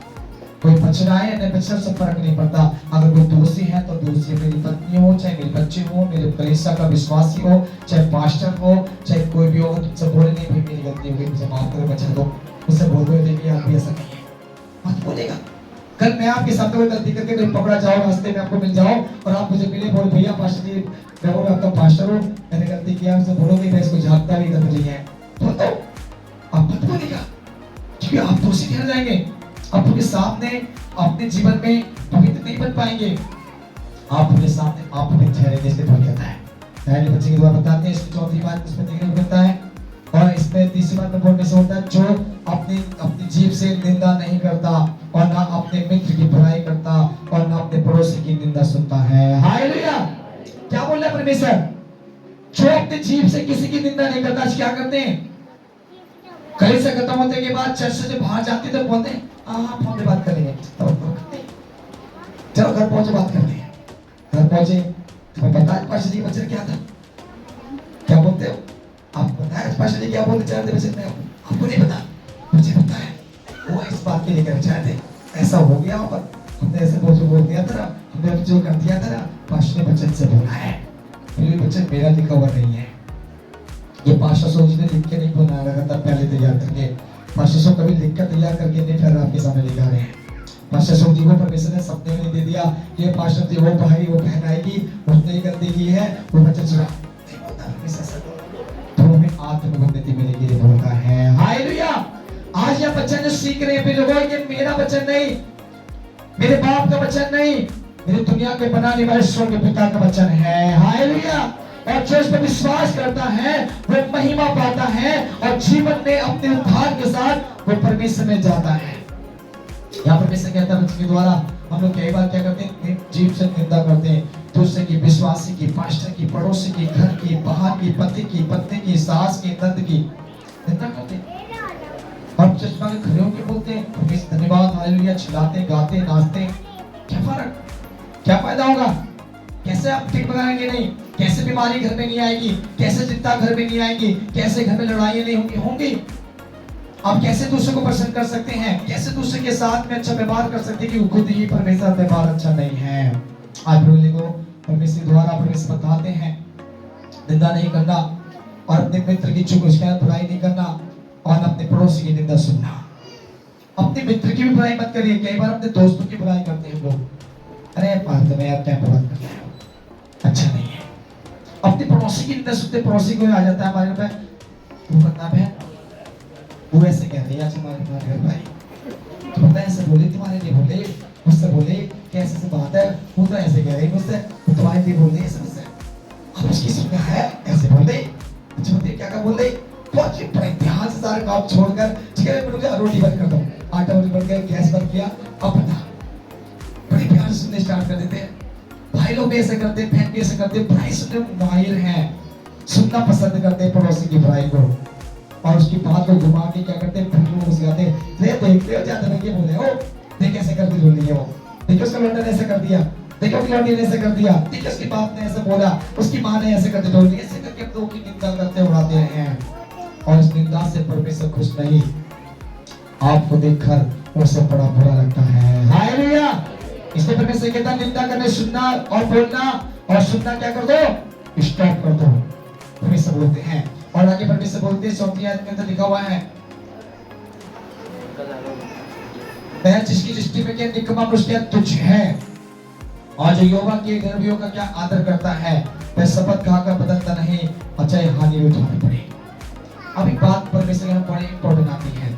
कोई बच रहा है या नहीं बच रहा, सब फर्क नहीं पड़ता। अगर कोई दोषी है तो दोषी मेरी पत्नी हो, चाहे मेरे बच्चे हो, मेरे कलीसिया का विश्वासी हो, चाहे पास्टर हो, चाहे कोई भी हो, तुमसे बोले नहीं भाई मेरी गलती हो गई, मुझे माफ करो, बचा दो, उससे बोल दो देखिए आप भी ऐसा नहीं है, मत बोलेगा। कल मैं आपके साथ कोई गलती करके कहीं पकड़ा जाओ, रास्ते में आपको मिल जाओ और आप मुझे मिले, बोल भैया पास्टर जी, मैं बोल आपका पास्टर हूँ, मैंने गलती किया, उससे बोलोगे मैं इसको जानता भी नहीं है, बोल दो, आप मत बोलेगा, क्योंकि आप दोषी ठहर जाएंगे। आप उनके सामने अपने जीवन में पवित्र नहीं बन पाएंगे। आप उनके सामने आप पवित्र ठहरेंगे, इसलिए पवित्र कहता है। पहले बच्चे के द्वारा बताते हैं, इसकी चौथी बात इसमें देखने को मिलता है और इसमें तीसरी बात में बोलने से होता है, जो अपनी जीभ से निंदा नहीं करता और ना अपने मित्र की बुराई करता और ना अपने पड़ोसी की निंदा सुनता है। हालेलुया। क्या बोल रहा है परमेश्वर? जो अपने जीभ से किसी की निंदा नहीं करता, आज क्या करते हैं? कलीसिया खत्म होने के बाद चर्च से जो बाहर जाते तो बोलते हैं हाँ फोन पे बात करेंगे, चलो घर पहुंचे बात करते हैं। घर पहुंचे तुम्हें पता है पास्टर जी बच्चे क्या था, क्या बोलते हो? आपको पता है पास्टर जी क्या बोलते चाहते बच्चे में? आपको नहीं पता, मुझे पता है। वो इस बात के लिए कहना चाहते ऐसा हो गया वहां पर, हमने ऐसे बोल दिया था, हमने जो कर दिया था, पास्टर ने बच्चन से बोला है, फिर बच्चन मेरा लिखा हुआ नहीं है, ये पास्टर सोच ने लिख के नहीं बनाया रखा था, पहले तैयार करके। पास्टर सो कभी लिख कर तैयार करके नहीं फिर आपके सामने लिखा रहे हैं। पास्टर सो जी को परमेश्वर ने सपने में दे दिया कि ये पास्टर जी वो भाई वो बहन आएगी, उसने ही गलती की है, वो बच्चा चुरा नहीं बोलता परमेश्वर, तो हमें आत्मगुणति मिलेगी बोलता है। हालेलुया। आज यह बच्चा जो सीख रहे हैं लोगों, ये मेरा वचन नहीं, मेरे बाप का वचन नहीं, मेरी दुनिया के बनाने वाले स्वर्ग के पिता का वचन है। हालेलुया। और जो इस पर विश्वास करता है वो महिमा पाता है और जीवन में अपने उद्धार के साथ वो परमेश्वर में जाता है। यहाँ परमेश्वर कहता है बच्चे के द्वारा हम लोग कई बार क्या करते हैं, जीव से निंदा करते हैं, दूसरे की, विश्वासी की, पास्टर की, पड़ोसी की, घर की, बाहर की, पति की, पत्नी की, सास की, नंद की निंदा करते हैं और चश्मा के खड़े होकर बोलते हैं परमेश्वर धन्यवाद, हालेलुया, चिल्लाते, गाते, नाचते। क्या फर्क, क्या फायदा होगा? कैसे आप ठीक बनाएंगे? नहीं। कैसे बीमारी घर में नहीं आएगी, कैसे चिंता घर में नहीं आएगी, कैसे घर में लड़ाइयां नहीं होंगी। आप कैसे दूसरे को पसंद कर सकते हैं, कैसे दूसरे के साथ में अच्छा व्यवहार कर सकते हैं कि खुद ही परमेश्वर व्यवहार अच्छा नहीं है। आज बोले को परमेश्वर द्वारा परमेश्वर बताते हैं निंदा नहीं करना और अपने मित्र की चुप शिकायत बुराई नहीं करना और अपने पड़ोसी की निंदा सुनना। अपने मित्र की भी बुराई मत करिए। कई बार अपने दोस्तों की बुराई करते हैं लोग, अरे पार्थ में यार टाइम बर्बाद करते हैं, अच्छा नहीं है। अपने पड़ोसी की निंदा सुनते, पड़ोसी को आ जाता है हमारे पे, वो बदनाम है, वो ऐसे कह रही है आज हमारे घर भाई, तो पता ऐसे बोले तुम्हारे लिए बोले, मुझसे बोले कैसे से बात है, वो तो ऐसे कह रही मुझसे, वो तुम्हारे लिए बोल रही है सबसे, अब उसकी सुनना है ऐसे बोल रही, अच्छा बताइए क्या क्या बोल रही, बहुत बड़े ध्यान से सारे काम छोड़कर ठीक है मुझे रोटी बंद कर दो, आटा रोटी बन गया, गैस बंद किया, अब बता, बड़े प्यार से सुनने स्टार्ट कर देते हैं। भाई लोग भी ऐसे करते हैं, बहन भी ऐसे करते हैं, बुराई सुनने माहिर हैं, सुनना पसंद करते हैं पड़ोसी की बुराई को। और उसकी बात को घुमा के क्या करते हैं, फिर लोग उसके आते हैं, ले देखते हो जाते हैं, ये बोले ओ देख कैसे करती रोनी है वो, देखो उसका लौंडा ने ऐसे कर दिया, देखो उसकी लौंडी ने ऐसे कर दिया, देखो उसकी बाप ने ऐसे बोला, उसकी माँ ने ऐसे कर दिया, तो ऐसे करके दो की निंदा करते उड़ाते रहे हैं। और इस निंदा से परमेश्वर खुश नहीं, आपको देखकर उसे बड़ा बुरा लगता है। हालेलुया। इसलिए परमेश्वर कहता है निंदा करने सुनना और बोलना और सुनना क्या कर दो, स्टॉप कर दो, परमेश्वर बोलते हैं। और आगे परमेश्वर बोलते हैं 4वीं आयत के अंदर लिखा हुआ है, वह जिसकी दृष्टि में क्या निकम्मा मनुष्य तुच्छ है, और जो यहोवा के गर्भियों का क्या आदर करता है, वह शपथ खाकर बदलता नहीं, अचाई हानि उठानी पड़े। अब एक बात परमेश्वर में बड़ी इंपॉर्टेंट आती है,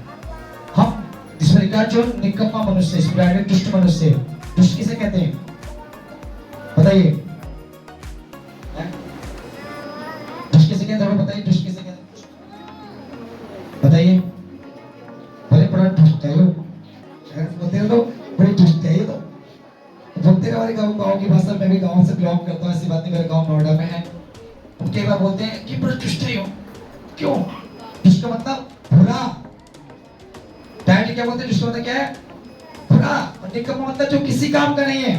हम जिसमें लिखा जो निकम्मा मनुष्य, स्पिरिट दुष्ट मनुष्य, दुष्ट किसे कहते हैं बताइए, दुष्ट किसे कहते हैं बताइए, दुष्ट किसे कहते हैं बताइए, बड़े बड़ा दुष्ट है लोग, बोलते हैं लोग बड़े दुष्ट है ये तो बोलते हैं। हमारे गाँव की भाषा में भी गाँव से बिलोंग करता हूँ, ऐसी बात नहीं, मेरे गाँव नोएडा में है, कई बार बोलते हैं कि बड़े दुष्ट है, क्यों? दुष्ट का मतलब बुरा, डायरेक्टली क्या बोलते हैं, दुष्ट मतलब क्या है, बुरा, और निकम्मा मतलब जो किसी काम का नहीं है।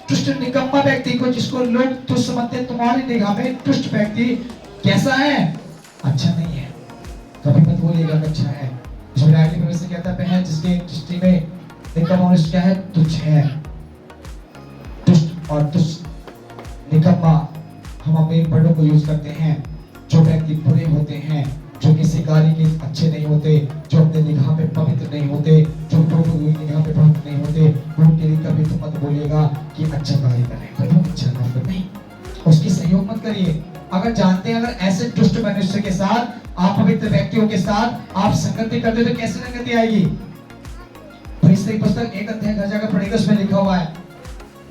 दुष्ट निकम्मा व्यक्ति को जिसको लोग तुच्छ समझते हैं, तुम्हारी निगाह में दुष्ट व्यक्ति कैसा है, अच्छा नहीं है, कभी मत बोलिएगा अच्छा है। इसमें डायरेक्टली परमेश्वर कहता है बहन जिसके दृष्टि में निकम्मा मनुष्य क्या है, तुच्छ है। दुष्ट और तुच्छ निकम्मा हम अपने वर्डों को यूज करते हैं, जो व्यक्ति बुरे होते हैं, जो किसी कार्य के अच्छे नहीं होते, जो अपने निगाह में पवित्र नहीं होते, जो प्रभु की निगाह में पवित्र नहीं होते, उनके लिए कभी तो मत बोलिएगा कि अच्छा कार्य कर रहे हैं, अच्छा काम कर नहीं, उसकी सहयोग मत करिए। अगर जानते हैं अगर ऐसे दुष्ट मनुष्य के साथ, आप पवित्र व्यक्तियों के साथ आप संगति करते तो कैसे संगति आएगी? परिस्थिति पुस्तक 1 अध्याय घर जाकर पढ़ेगा, उसमें लिखा हुआ है,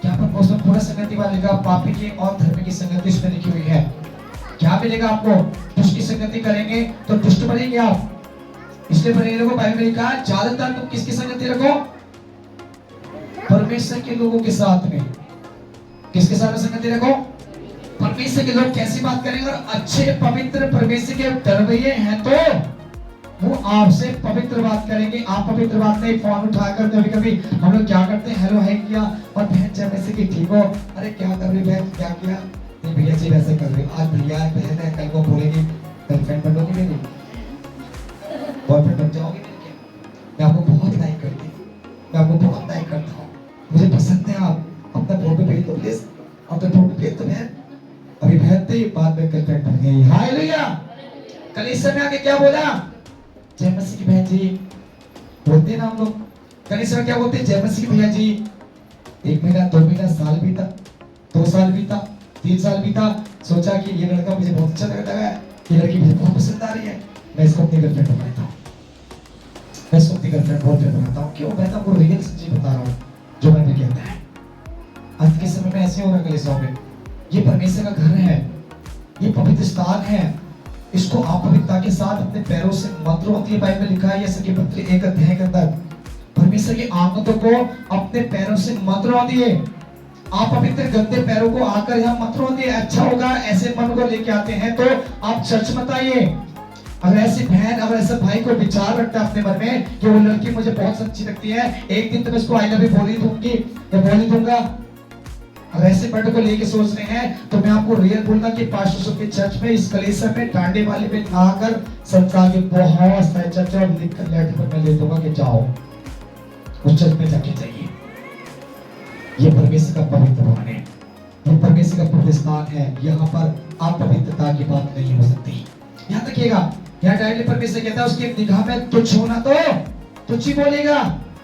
यहाँ पर उसमें पूरा संगति वाला लिखा, पापी की और धर्मी की संगति उसमें लिखी हुई है। क्या मिलेगा आपको? दुष्ट की संगति करेंगे तो दुष्ट बनेंगे आप, इसलिए बनेंगे को बाइबल में लिखा है ज्यादातर तुम किसकी संगति रखो, परमेश्वर के लोगों के साथ में। किसके साथ में संगति रखो? परमेश्वर के लोग कैसी बात करेंगे, और अच्छे पवित्र परमेश्वर के डरवैये हैं तो वो आपसे पवित्र बात करेंगे। आप पवित्र बात नहीं, फोन उठाकर कभी कभी हम लोग क्या करते हैं, हेलो है किया और बहन जैसे कि ठीक हो, अरे क्या कर रही बहन, क्या किया, नहीं भैया जी वैसे कर रही, आज भैया बहन है, कल को बोलेगी गर्लफ्रेंड बनोगी मेरी, बॉयफ्रेंड बन जाओगी मेरी क्या? मैं आपको बहुत लाइक करती हूँ, मैं आपको बहुत लाइक करता हूँ, मुझे पसंद है, आप अपना फोटो भेज दो प्लीज, अपना फोटो भेज दो बहन, अभी बहन थे बाद में गर्लफ्रेंड बन गई। हालेलुया। कल इस समय आके क्या बोला, जय मसीह की बहन जी बोलते हैं ना हम लोग, कल इस समय क्या बोलते हैं, जय मसीह की भैया जी। 1 महीना 2 महीना साल बीता, 2 साल बीता, 3 साल बीता, सोचा कि ये लड़का मुझे बहुत अच्छा लगता है, ये लड़की मुझे बहुत पसंद आ रही है, मैं इसको अपनी गर्लफ्रेंड बनाता हूँ, मैं इसको अपनी गर्लफ्रेंड बॉयफ्रेंड बनाता हूँ। क्यों? मैं तो आपको रियल सच्ची बता रहा हूँ जो बाइबल कहता है। आज के समय में ऐसे हो रहा कलीसियाओं में, ये परमेश्वर का घर है, ये पवित्र स्थान है, इसको आप पवित्रता के साथ अपने पैरों से मत रोकिए। बाइबल में लिखा है यीशु के पत्र 1 अध्याय के अंदर, परमेश्वर की आंगनों को अपने पैरों से मत रोकिए। आप पवित्र गंदे पैरों को आकर यहाँ मत रोकिए। अच्छा होगा ऐसे मन को लेके आते हैं तो आप चर्च मत आइए। अगर ऐसी बहन अगर ऐसे भाई को विचार रखता है अपने मन में कि वो लड़की मुझे बहुत अच्छी लगती है, एक दिन तो मैं इसको आई लव यू बोल ही दूंगी या बोल ही दूंगा, अगर ऐसे बर्ड को लेके सोच रहे हैं तो मैं आपको रियल बोलना कि पास्टर के चर्च में, इस कलीसिया में, डांडे वाले में आकर संसार के बहुत सारे चर्च और लिखकर लेटर पर मैं ले दूंगा कि जाओ उस चर्च में जाके जाइए। ये परमेश्वर का पवित्र भवन है, ये परमेश्वर का पवित्र स्थान है, यहाँ पर आप पवित्रता की बात नहीं हो सकती। यहाँ तकिएगा, यहाँ डायरेक्टली परमेश्वर कहता है उसकी निगाह में तुच्छ होना तो तुच्छ ही बोलेगा।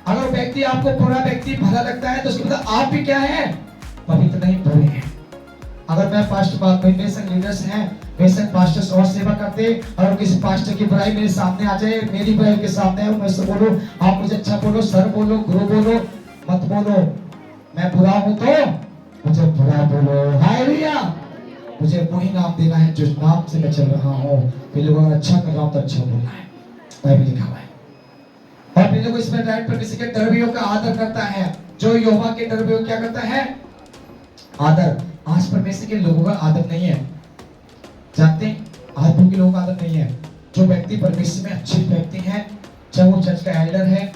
अगर व्यक्ति आपको बुरा व्यक्ति भला लगता है तो उसके मतलब आप भी क्या है, पवित्र नहीं, बुरे हैं। अगर मैं पास्टर बात कोई मेरे संग लीडर्स हैं, मेरे संग पास्टर्स और सेवा करते, और किसी पास्टर की बुराई मेरे सामने आ जाए, मेरी बुराई के सामने है, मैं उससे बोलूं आप मुझे अच्छा बोलो, सर बोलो, गुरु बोलो, मत बोलो मैं बुरा हूं तो मुझे बुरा बोलो। हालेलुया। मुझे वही नाम देना है जिस नाम से मैं चल रहा हूँ। फिर लोगों को अच्छा कर रहा हूँ तो अच्छा बोलना है, बाइबल लिखा हुआ है। और फिर लोग इसमें राइट पर किसी के डरवियों का आदर करता है, जो यहोवा के डरवियों क्या करता है, आदर। आज परमेश्वर के लोगों का आदर नहीं है, जानते हैं? आज के लोगों का आदर नहीं है। जो व्यक्ति परमेश्वर में अच्छे व्यक्ति हैं, चाहे वो चर्च का एल्डर है,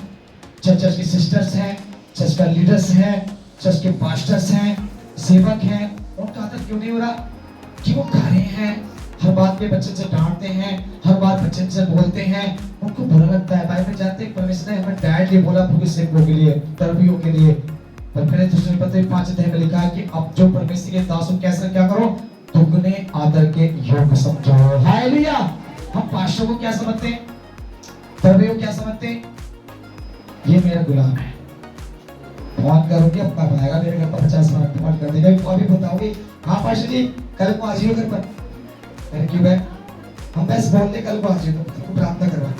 चाहे चर्च की सिस्टर्स हैं, चर्च का लीडर्स हैं, चर्च के पास्टर्स हैं, सेवक हैं, उनका आदर क्यों नहीं हो रहा? कि वो खड़े हैं, हर बात पे बच्चे से डांटते हैं, हर बात बच्चे से बोलते हैं, उनको बुरा लगता है। बाइबल जानते हैं परमेश्वर ने हमें डायरेक्टली बोला पूरे सेवकों के लिए, तरबियों के लिए। पर फिर दूसरे पत्र 5 अध्याय में लिखा है कि अब जो परमेश्वर के दासों कैसे क्या करो, दुगने आदर के योग्य समझो। हालेलुया। हम पास्टर को क्या समझते हैं, तरबियों को क्या समझते हैं? ये मेरा गुलाम है, फोन करोगे अपना बनाएगा, मेरे घर पर 50 मिनट फोन कर देगा, अभी बताओगे हाँ पास्टर जी कल को आ जाइए घर पर। अरे क्यों है, हम बस बोल दे कल को आ जाइए, तो प्रार्थना करवा,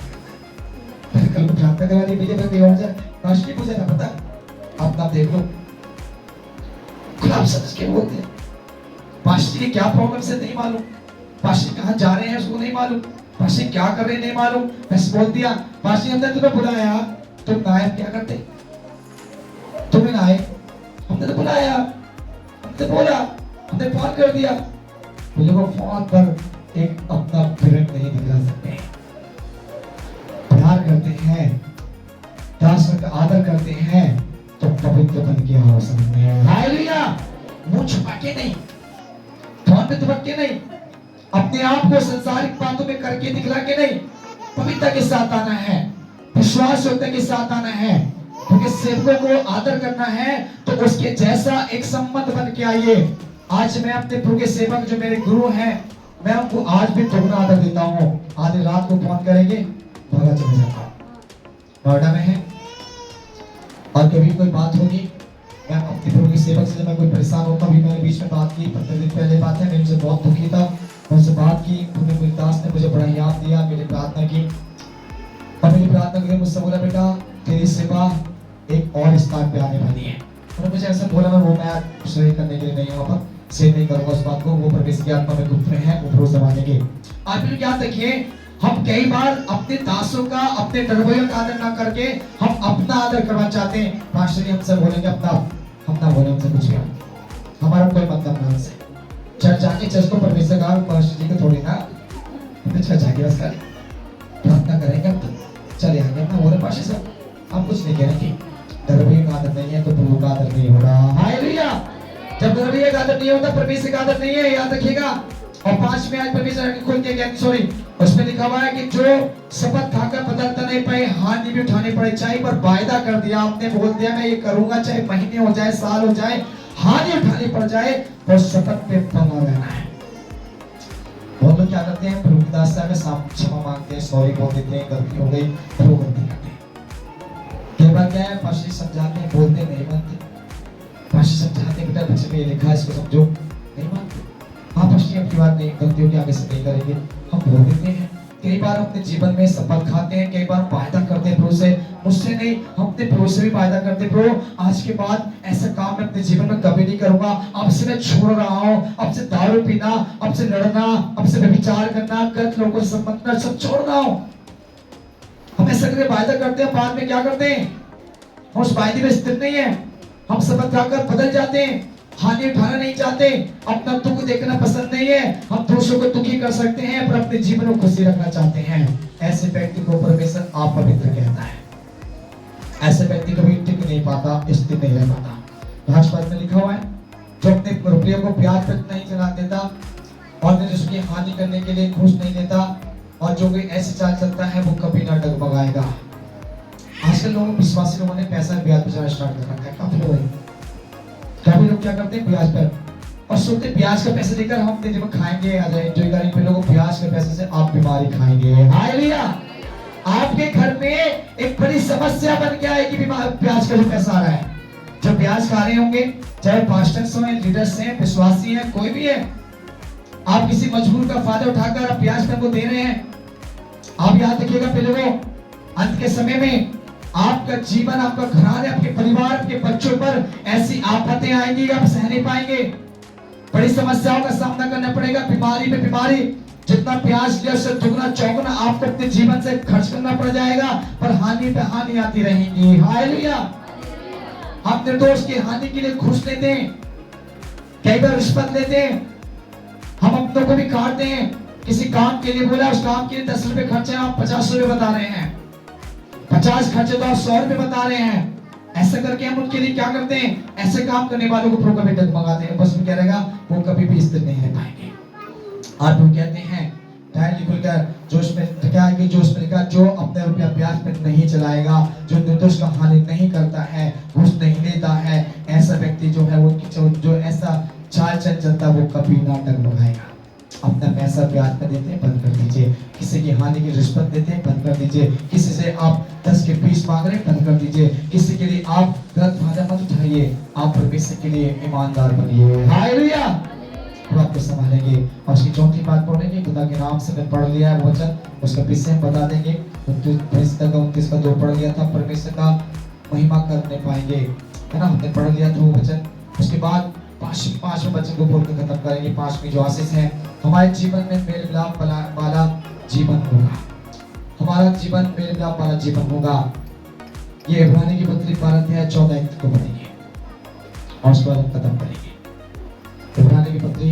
कल को प्रार्थना करवानी भैया मैं कहीं और जाए, पास्टर पूछा था पता, आप देख लो गुलाम समझ के बोलते हैं। पास्टर की क्या प्रॉब्लम से नहीं मालूम, पास्टर कहाँ जा रहे हैं उसको नहीं मालूम, पास्टर क्या कर रहे हैं नहीं मालूम, बस बोल दिया पास्टर हमने तुम्हें बुलाया, तुम गायब क्या करते, तुम्हें ना आए, हमने तो बुलाया, हमने बोला, हमने फोन कर दिया। लोगों फोन पर एक अपना प्रेम नहीं दिखा सकते, प्यार करते हैं, दास का आदर करते हैं, तो पवित्र बन के आओ समझ में। हालेलुया। मुंह छुपा के नहीं, फोन पे दुबक के नहीं, अपने आप को संसारिक बातों में करके दिखला के नहीं, पवित्रता के साथ आना है, विश्वास योग्यता के साथ आना है। क्योंकि सेवकों को आदर करना है तो उसके जैसा एक संबंध बन के आइए। आज मैं अपने प्रभु के सेवक जो मेरे गुरु हैं, मैं उनको आज भी दुगना आदर देता हूँ। आधी रात को फोन करेंगे, भागा चले जाता हूँ, नोएडा में है, और कभी कोई बात होगी, मैं अपने प्रभु के सेवक से मैं कोई परेशान होता हूँ, मैंने बीच में बात की, 15 दिन पहले बात है, मैं उनसे बहुत दुखी था, उनसे बात की, उन्होंने दास ने मुझे बड़ा याद दिया, मेरी प्रार्थना की, और मेरी प्रार्थना करके मुझसे बोला बेटा तेरी सेवा एक और स्थान पे आने वाली है। उन्होंने मुझे ऐसा बोला, मैं वो मैं शेयर करने के लिए नहीं हूँ, शेयर नहीं करूंगा उस बात को, वो परमेश्वर की आत्मा में गुप्त में है, वो भरोसा मानेंगे। आप लोग याद रखिए, हम कई बार अपने दासों का, अपने दरबारियों का आदर ना करके हम अपना आदर करना चाहते हैं। पास्टर जी हमसे बोलेंगे अपना, हम ना बोले हमसे कुछ भी, हमारा कोई मतलब ना हमसे। चर्च आके चर्च को परमेश्वर का, पास्टर जी को थोड़ी ना चर्च आके बस खाली प्रार्थना करेंगे, हम तो चले आएंगे अपना बोले पास्टर साहब, हम कुछ नहीं करेंगे। दरबारियों का आदर नहीं है तो प्रभु का आदर नहीं हो रहा। हालेलुया। जब दरबारियों का आदर नहीं होता, परमेश्वर का आदर नहीं है, याद रखिएगा। और 5 में आज परमेश्वर ने खोल के क्या, सॉरी उसमें लिखा हुआ है कि जो शपथ खाकर बदलता नहीं पाए, हानि भी उठानी पड़े, चाहे पर वायदा कर दिया, आपने बोल दिया मैं ये करूंगा, चाहे महीने हो जाए, साल हो जाए, हानि उठानी पड़ जाए, तो शपथ पे बना रहना है। बहुत लोग क्या करते हैं, प्रभु की दास से क्षमा मांगते हैं, सॉरी बोल देते हैं, गलती हो गई, प्रभु गलती करते हैं। कई बार क्या है, पास्टर समझाते हैं, बोलते नहीं मानते, पास्टर समझाते बेटा बच्चे में ये लिखा है इसको समझो, नहीं मानते। हाँ पास्टर आपकी बात नहीं, गलतियों की आगे से नहीं करेंगे, हम बोल देते हैं। कई बार अपने जीवन में शपथ खाते हैं, कई बार वायदा करते हैं प्रभु से, मुझसे नहीं, हम अपने प्रभु से भी वायदा करते हैं, प्रभु आज के बाद ऐसा काम मैं अपने जीवन में कभी नहीं करूंगा, अब से मैं छोड़ रहा हूँ, अब से दारू पीना, अब से लड़ना, अब से व्यभिचार करना, गलत लोगों से संबंध करना, सब छोड़ रहा हूँ। हम ऐसा करके वायदा करते हैं, बाद में क्या करते हैं, हम उस वायदे में स्थिर नहीं है, हम शपथ खाकर बदल जाते हैं, हानि उठाना नहीं चाहते, अपना दुख देखना पसंद नहीं है, हम दूसरों को दुखी कर सकते हैं पर अपने जीवन में खुशी रखना चाहते हैं। ऐसे व्यक्ति को परमेश्वर आप पवित्र कहता है। ऐसे व्यक्ति कभी टिक नहीं पाता, स्थिर नहीं रह पाता। भागवत में लिखा हुआ है, जो अपने रुपये को ब्याज पर नहीं चला देता और उसकी हानि करने के लिए घूस नहीं देता, और जो भी ऐसे चाल चलता है वो कभी ना डगमगाएगा। आजकल लोगों, विश्वासी लोगों ने पैसा ब्याज पर चढ़ाना स्टार्ट कर रखा है, काफी लोग क्या करते हैं ब्याज पर, और सोचते ब्याज का पैसा देकर हम अपने जीवन खाएंगे, एंजॉय करेंगे। लोगों ब्याज के पैसे से आप बीमारी खाएंगे। हालेलुया। आपके घर में एक बड़ी समस्या बन गया है कि ब्याज का जो पैसा आ रहा है, जो ब्याज खा रहे होंगे, चाहे पास्टर्स हो, लीडर्स हैं, विश्वासी हैं, कोई भी है, आप किसी मजबूर का फायदा उठाकर आप ब्याज पर वो दे रहे हैं। आप याद रखिएगा पहले वो अंत के समय में आपका जीवन, आपका घराने, आपके परिवार, आपके बच्चों पर ऐसी आफतें आएंगी आप सह नहीं पाएंगे, बड़ी समस्याओं का सामना करना पड़ेगा, बीमारी पे बीमारी, जितना ब्याज लिया उससे दुगना चौगुना आपको अपने जीवन से खर्च करना पड़ जाएगा, पर हानि पे हानि आती रहेंगी। हालेलुया। आप निर्दोष की हानि के लिए घूस लेते हैं, कई बार रिश्वत लेते हैं, हम अपनों को भी काटते हैं, किसी काम के लिए बोला, उस काम के लिए 10 रुपए खर्चे आप 50 रुपए बता रहे हैं, 50 खर्चे तो आप 100 रुपए बता रहे हैं। ऐसा करके हम उनके लिए क्या करते हैं, ऐसे काम करने वालों को प्रभु कभी डगमगाते हैं, बस वो क्या रहेगा, वो कभी भी स्थिर नहीं रह पाएंगे। आप लोग कहते हैं डायरी खुलकर जो उसमें क्या है कि जो उसमें लिखा, जो अपने रुपया ब्याज पे नहीं चलाएगा, जो निर्दोष का हानि नहीं करता है, घूस नहीं लेता है, ऐसा व्यक्ति जो है वो जो ऐसा चाल चल चलता वो कभी ना डगमगाएगा। अपना पैसा ब्याज पे देते हैं, बंद कर दीजिए। किसी की हानि की रिश्वत देते हैं, बंद कर दीजिए। किसी से आप 10 के 20 मांग रहे हैं, बंद कर दीजिए। किसी के लिए आप गलत फायदा मत उठाइए, आप परमेश्वर के लिए ईमानदार बनिए। हालेलुया। वो आपको संभालेंगे। और उसकी चौथी बात पढ़ेंगे, खुदा के नाम से मैं पढ़ लिया है वचन, उसका विषय हम बता देंगे। 29 का 2 पढ़ लिया था, परमेश्वर का महिमा कर नहीं पाएंगे, है ना, हमने पढ़ लिया था वो वचन। उसके बाद पांचवें वचन को बोल के खत्म करेंगे। 5वीं जो आशीष है, हमारे जीवन में मेल मिलाप वाला जीवन होगा, हमारा जीवन मेल मिलाप वाला जीवन होगा। ये इब्रानी की पत्री 12-14 को पढ़ेंगे और उसके बाद हम खत्म करेंगे। इब्रानी की पत्री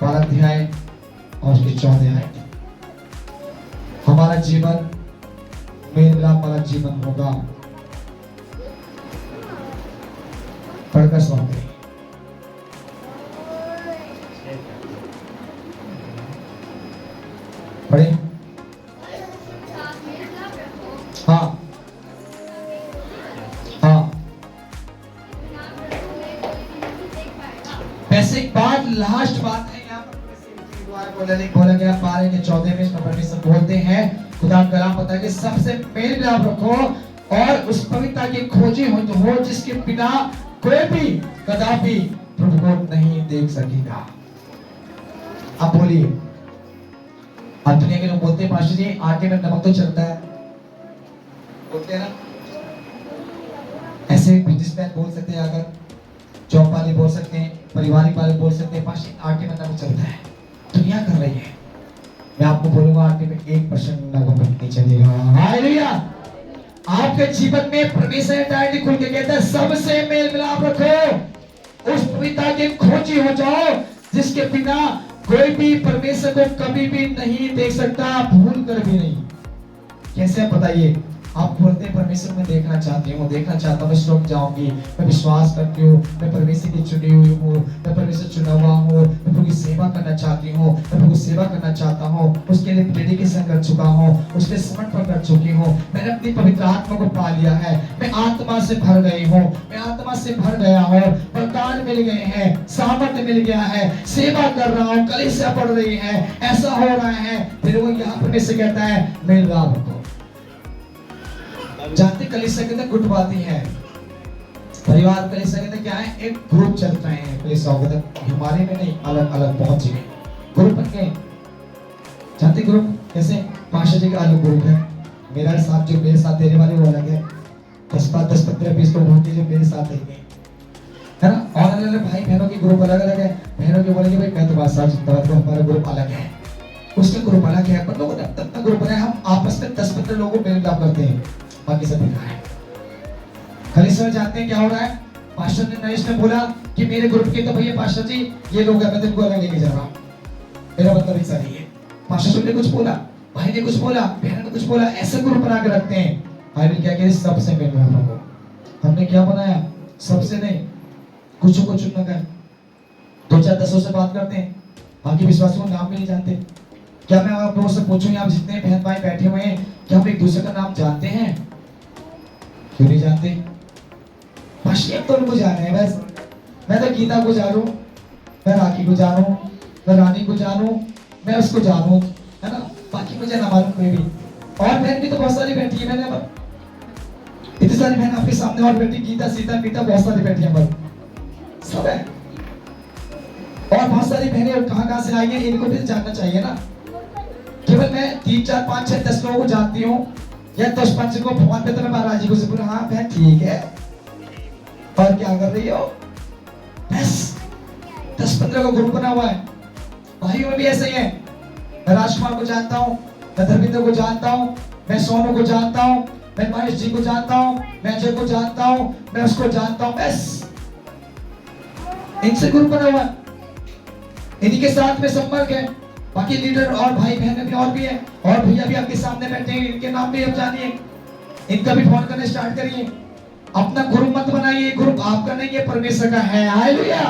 12 और उसके 14 हमारा जीवन मेल मिलाप वाला जीवन होगा। पढ़कर समाप्त करेंगे। पढ़े? हाँ हाँ। वैसे एक बात, लास्ट बात है यहाँ पर बोला गया 12 के 14 में इसमें परमेश्वर बोलते हैं, खुदा का कलाम पता है कि सबसे मेल मिलाप रखो और उस पवित्रता की खोजी हो जिसके बिना कोई भी कदापि प्रभु को नहीं देख सकेगा। आप बोलिए। अब दुनिया के लोग बोलते हैं पास्टर जी आटे में नमक तो चलता है, बोलते हैं ना। ऐसे बिजनेसमैन बोल सकते हैं, अगर जॉब वाले बोल सकते हैं, पारिवारिक वाले बोल सकते हैं, पास्टर आटे में नमक चलता है। दुनिया कर रही है, मैं आपको बोलूंगा आटे में 1% नमक नहीं चलेगा। हालेलुया। आपके जीवन में परमेश्वर डायरेक्टली खुल के कहता है सबसे मेल मिलाप रखो, उस पवित्रता के खोजी हो जाओ जिसके बिना कोई भी परमेश्वर को कभी भी नहीं देख सकता, भूल कर भी नहीं। कैसे आप बताइए? आप बोलते हैं परमेश्वर मैं देखना चाहती हूँ, देखना चाहता हूँ, मैं रुक जाऊंगी, मैं विश्वास करती हूँ, मैं परमेश्वर की चुनी हुई हूँ, मैं परमेश्वर चुना हुआ हूँ, मैं प्रभु की सेवा करना चाहती हूँ, मैं प्रभु की सेवा करना चाहता हूँ, उसके लिए डेडिकेशन कर चुका हूँ, उसके समर्पण कर चुकी हूँ, मैंने अपनी पवित्र आत्मा को पा लिया है, मैं आत्मा से भर गई हूँ, मैं आत्मा से भर गया हूँ, वरदान मिल गए हैं, सामर्थ्य मिल गया है, सेवा कर रहा हूँ, कलीसिया पढ़ रही है, ऐसा हो रहा है। फिर वो यहाँ परमेश्वर कहता है मेल मिलाप रखो। जानते कलीसिया के अंदर गुटबाती है, परिवार कलीसिया के अंदर क्या है, एक ग्रुप चल रहे हैं कलीसिया के अंदर, हमारे में नहीं, अलग अलग पहुंच गए, ग्रुप बन गए। जानते ग्रुप कैसे? पास्टर जी का अलग ग्रुप है, मेरा साथ जो मेरे साथ देने वाले वो अलग है, 10-15-20 लोग होंगे जो मेरे साथ देंगे, है ना। और अलग अलग भाई बहनों की ग्रुप अलग अलग है, बहनों के बोलेंगे भाई मैं तुम्हारे साथ जुड़ता हूं, हमारा ग्रुप अलग है, उसका ग्रुप अलग है, पर लोगों ने तब तक ग्रुप बनाया, हम आपस में 10-15 लोगों को मेल मिलाप करते हैं, बाकी सब बेकार है। कलीसिया जानते हैं क्या हो रहा है? पास्टर ने नरेश ने बोला कि मेरे ग्रुप के तो भैया पास्टर जी ये लोग हैं, मैं तुमको अलग लेके जा रहा हूं, मेरा मतलब ऐसा नहीं है। पास्टर ने कुछ बोला, भाई ने कुछ बोला, बहन ने कुछ बोला, ऐसे ग्रुप बना के रखते हैं। भाई ने क्या किया? सबसे मेल मिलाप को हमने क्या बनाया? सबसे नहीं, कुछ को चुनना है, 2-4-10 से बात करते हैं, बाकी विश्वासियों को नाम भी नहीं जानते। क्या मैं आप लोगों से पूछूं, आप जितने बहन भाई बैठे हुए हैं, क्या हम एक दूसरे का नाम जानते हैं? क्यों नहीं जानते? बस एक तो उनको जाने हैं बस। मैं तो गीता को जानूं, मैं राखी को जानूं, मैं रानी को जानूं, मैं उसको जानूं, है ना, बाकी मुझे ना मालूम कोई भी। और बहन भी तो बहुत सारी बैठी है, मैंने इतनी सारी बहन आपके सामने और बैठी, गीता सीता पीता बहुत सारी बैठी है, बस सब है। और बहुत सारी बहनें कहां से आई हैं, इनको भी जानना चाहिए ना। केवल मैं 3, 4, 5, 6, 10 लोगों को जानती हूँ, या 10-5 को फोन पे तो मैं महाराज जी को से बोला हाँ बहन ठीक है, और क्या कर रही हो, बस 10-15 का ग्रुप बना हुआ है। भाइयों में भी ऐसे ही है, मैं राजकुमार को जानता हूँ, मैं धर्मेंद्र को जानता हूँ, मैं सोनू को जानता हूँ, मैं महेश जी को जानता हूँ, मैं अजय को जानता हूँ, मैं उसको जानता हूँ, बस इनसे ग्रुप बना हुआ है, इन्हीं के साथ में संपर्क है। बाकी लीडर और भाई बहन भी और भी है, और भैया भी आपके सामने बैठे हैं, इनके नाम भी आप जानिए, इनका भी फोन करना स्टार्ट करिए। अपना ग्रुप मत बनाइए, ग्रुप आपका नहीं है, परमेश्वर का है। हालेलुया।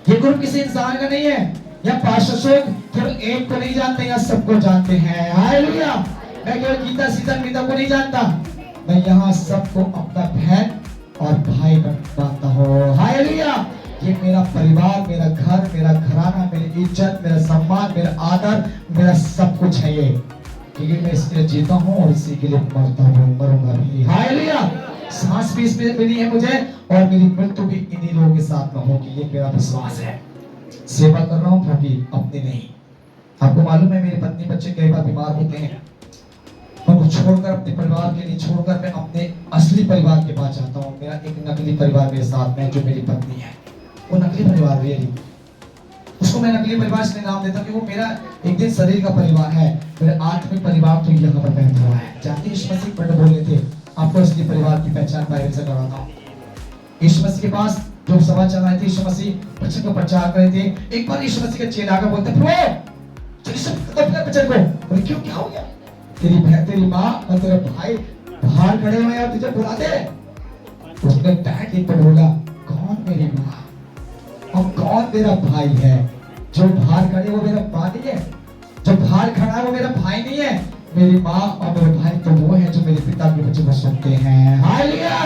ये ग्रुप किसी इंसान का नहीं है, या पास्टर केवल एक को नहीं जानते, या सबको जानते हैं। हालेलुया। मैं केवल गीता सीता मीता को नहीं जानता, मैं यहाँ सबको अपना बहन और भाई मानता हूँ। हालेलुया। ये मेरा परिवार, मेरा घर, मेरा घराना, मेरी इज्जत, मेरा सम्मान, मेरा आदर, मेरा सब कुछ है ये, क्योंकि मैं इसके लिए जीता हूँ और इसी के लिए मरता हूँ, मरूंगा भी। हालेलुया। सांस भी इसमें मिली है मुझे, और मेरी मृत्यु भी इन्हीं लोगों के साथ में होगी, ये मेरा विश्वास है। सेवा कर रहा हूँ क्योंकि अपने नहीं। आपको मालूम है मेरी पत्नी बच्चे कई बार बीमार होते हैं, मैं उनको छोड़कर, अपने परिवार के लिए छोड़कर मैं अपने असली परिवार के पास जाता हूँ। मेरा एक नकली परिवार मेरे साथ में, जो मेरी पत्नी है, वो नकली परिवार है। उसको मैं नकली परिवार इसलिए नाम देता हूँ कि वो मेरा एक दिन शरीर का परिवार है, मेरा आत्मिक परिवार तो यहाँ पर बैठा हुआ है। जानते यीशु मसीह पर बोले थे, आपको असली परिवार की पहचान बाइबल से कराता हूँ। यीशु मसीह के पास जो सभा चल रहे थे, यीशु मसीह वचन को प्रचार कर रहे थे। एक बार यीशु मसीह का चेला आकर बोलते, प्रभु वचन को, बोले क्यों, क्या हो गया? तेरी बहन, तेरी माँ और तेरे भाई बाहर खड़े हुए हैं और तुझे बुला दे। उसने बैठ पर बोला, कौन मेरी माँ और कौन मेरा भाई है? जो बाहर खड़े वो मेरा माँ नहीं है, जो बाहर खड़ा है वो मेरा भाई नहीं है। मेरी माँ और मेरे भाई तो वो है जो मेरे पिता के वचन को सुनते हैं। हालेलुया।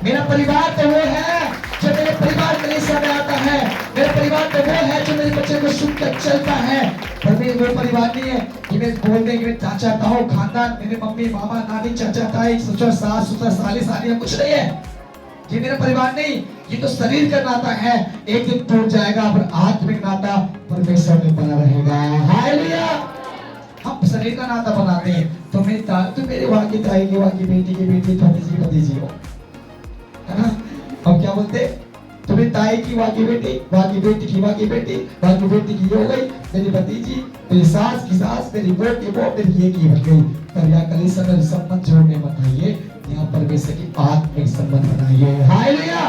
मेरा परिवार तो वो है जो मेरे परिवार के लिए समय आता है। मेरा परिवार तो वो है जो मेरे बच्चे को सुनकर चलता है। पर मेरे वो परिवार नहीं है कि मैं बोलने के चाचा ताऊ खानदान, मेरे मम्मी मामा नानी चाचा ताई ससुर सास ससुर साली सालियां कुछ नहीं है। ये मेरा परिवार नहीं, ये तो शरीर का नाता है, एक दिन टूट जाएगा, पर आत्मिक नाता परमेश्वर में बना रहेगा। हालेलुया। हम शरीर का नाता बनाते हैं, तो मेरे वहां की ताई की, वहां की बेटी की बेटी, भतीजी हो, है ना? हम क्या बोलते, तुम्हें ताई की वहां की बेटी, वहां की बेटी की वहां की बेटी, वहां की बेटी की हो गई, मेरी भतीजी, मेरी सास की सास, मेरी बेटी वो, मेरी ये की बन गई। पर यहाँ कलीसिया में संबंध जोड़ने मत आइए, यहाँ परमेश्वर की आत्मिक संबंध बनाइए। हालेलुया।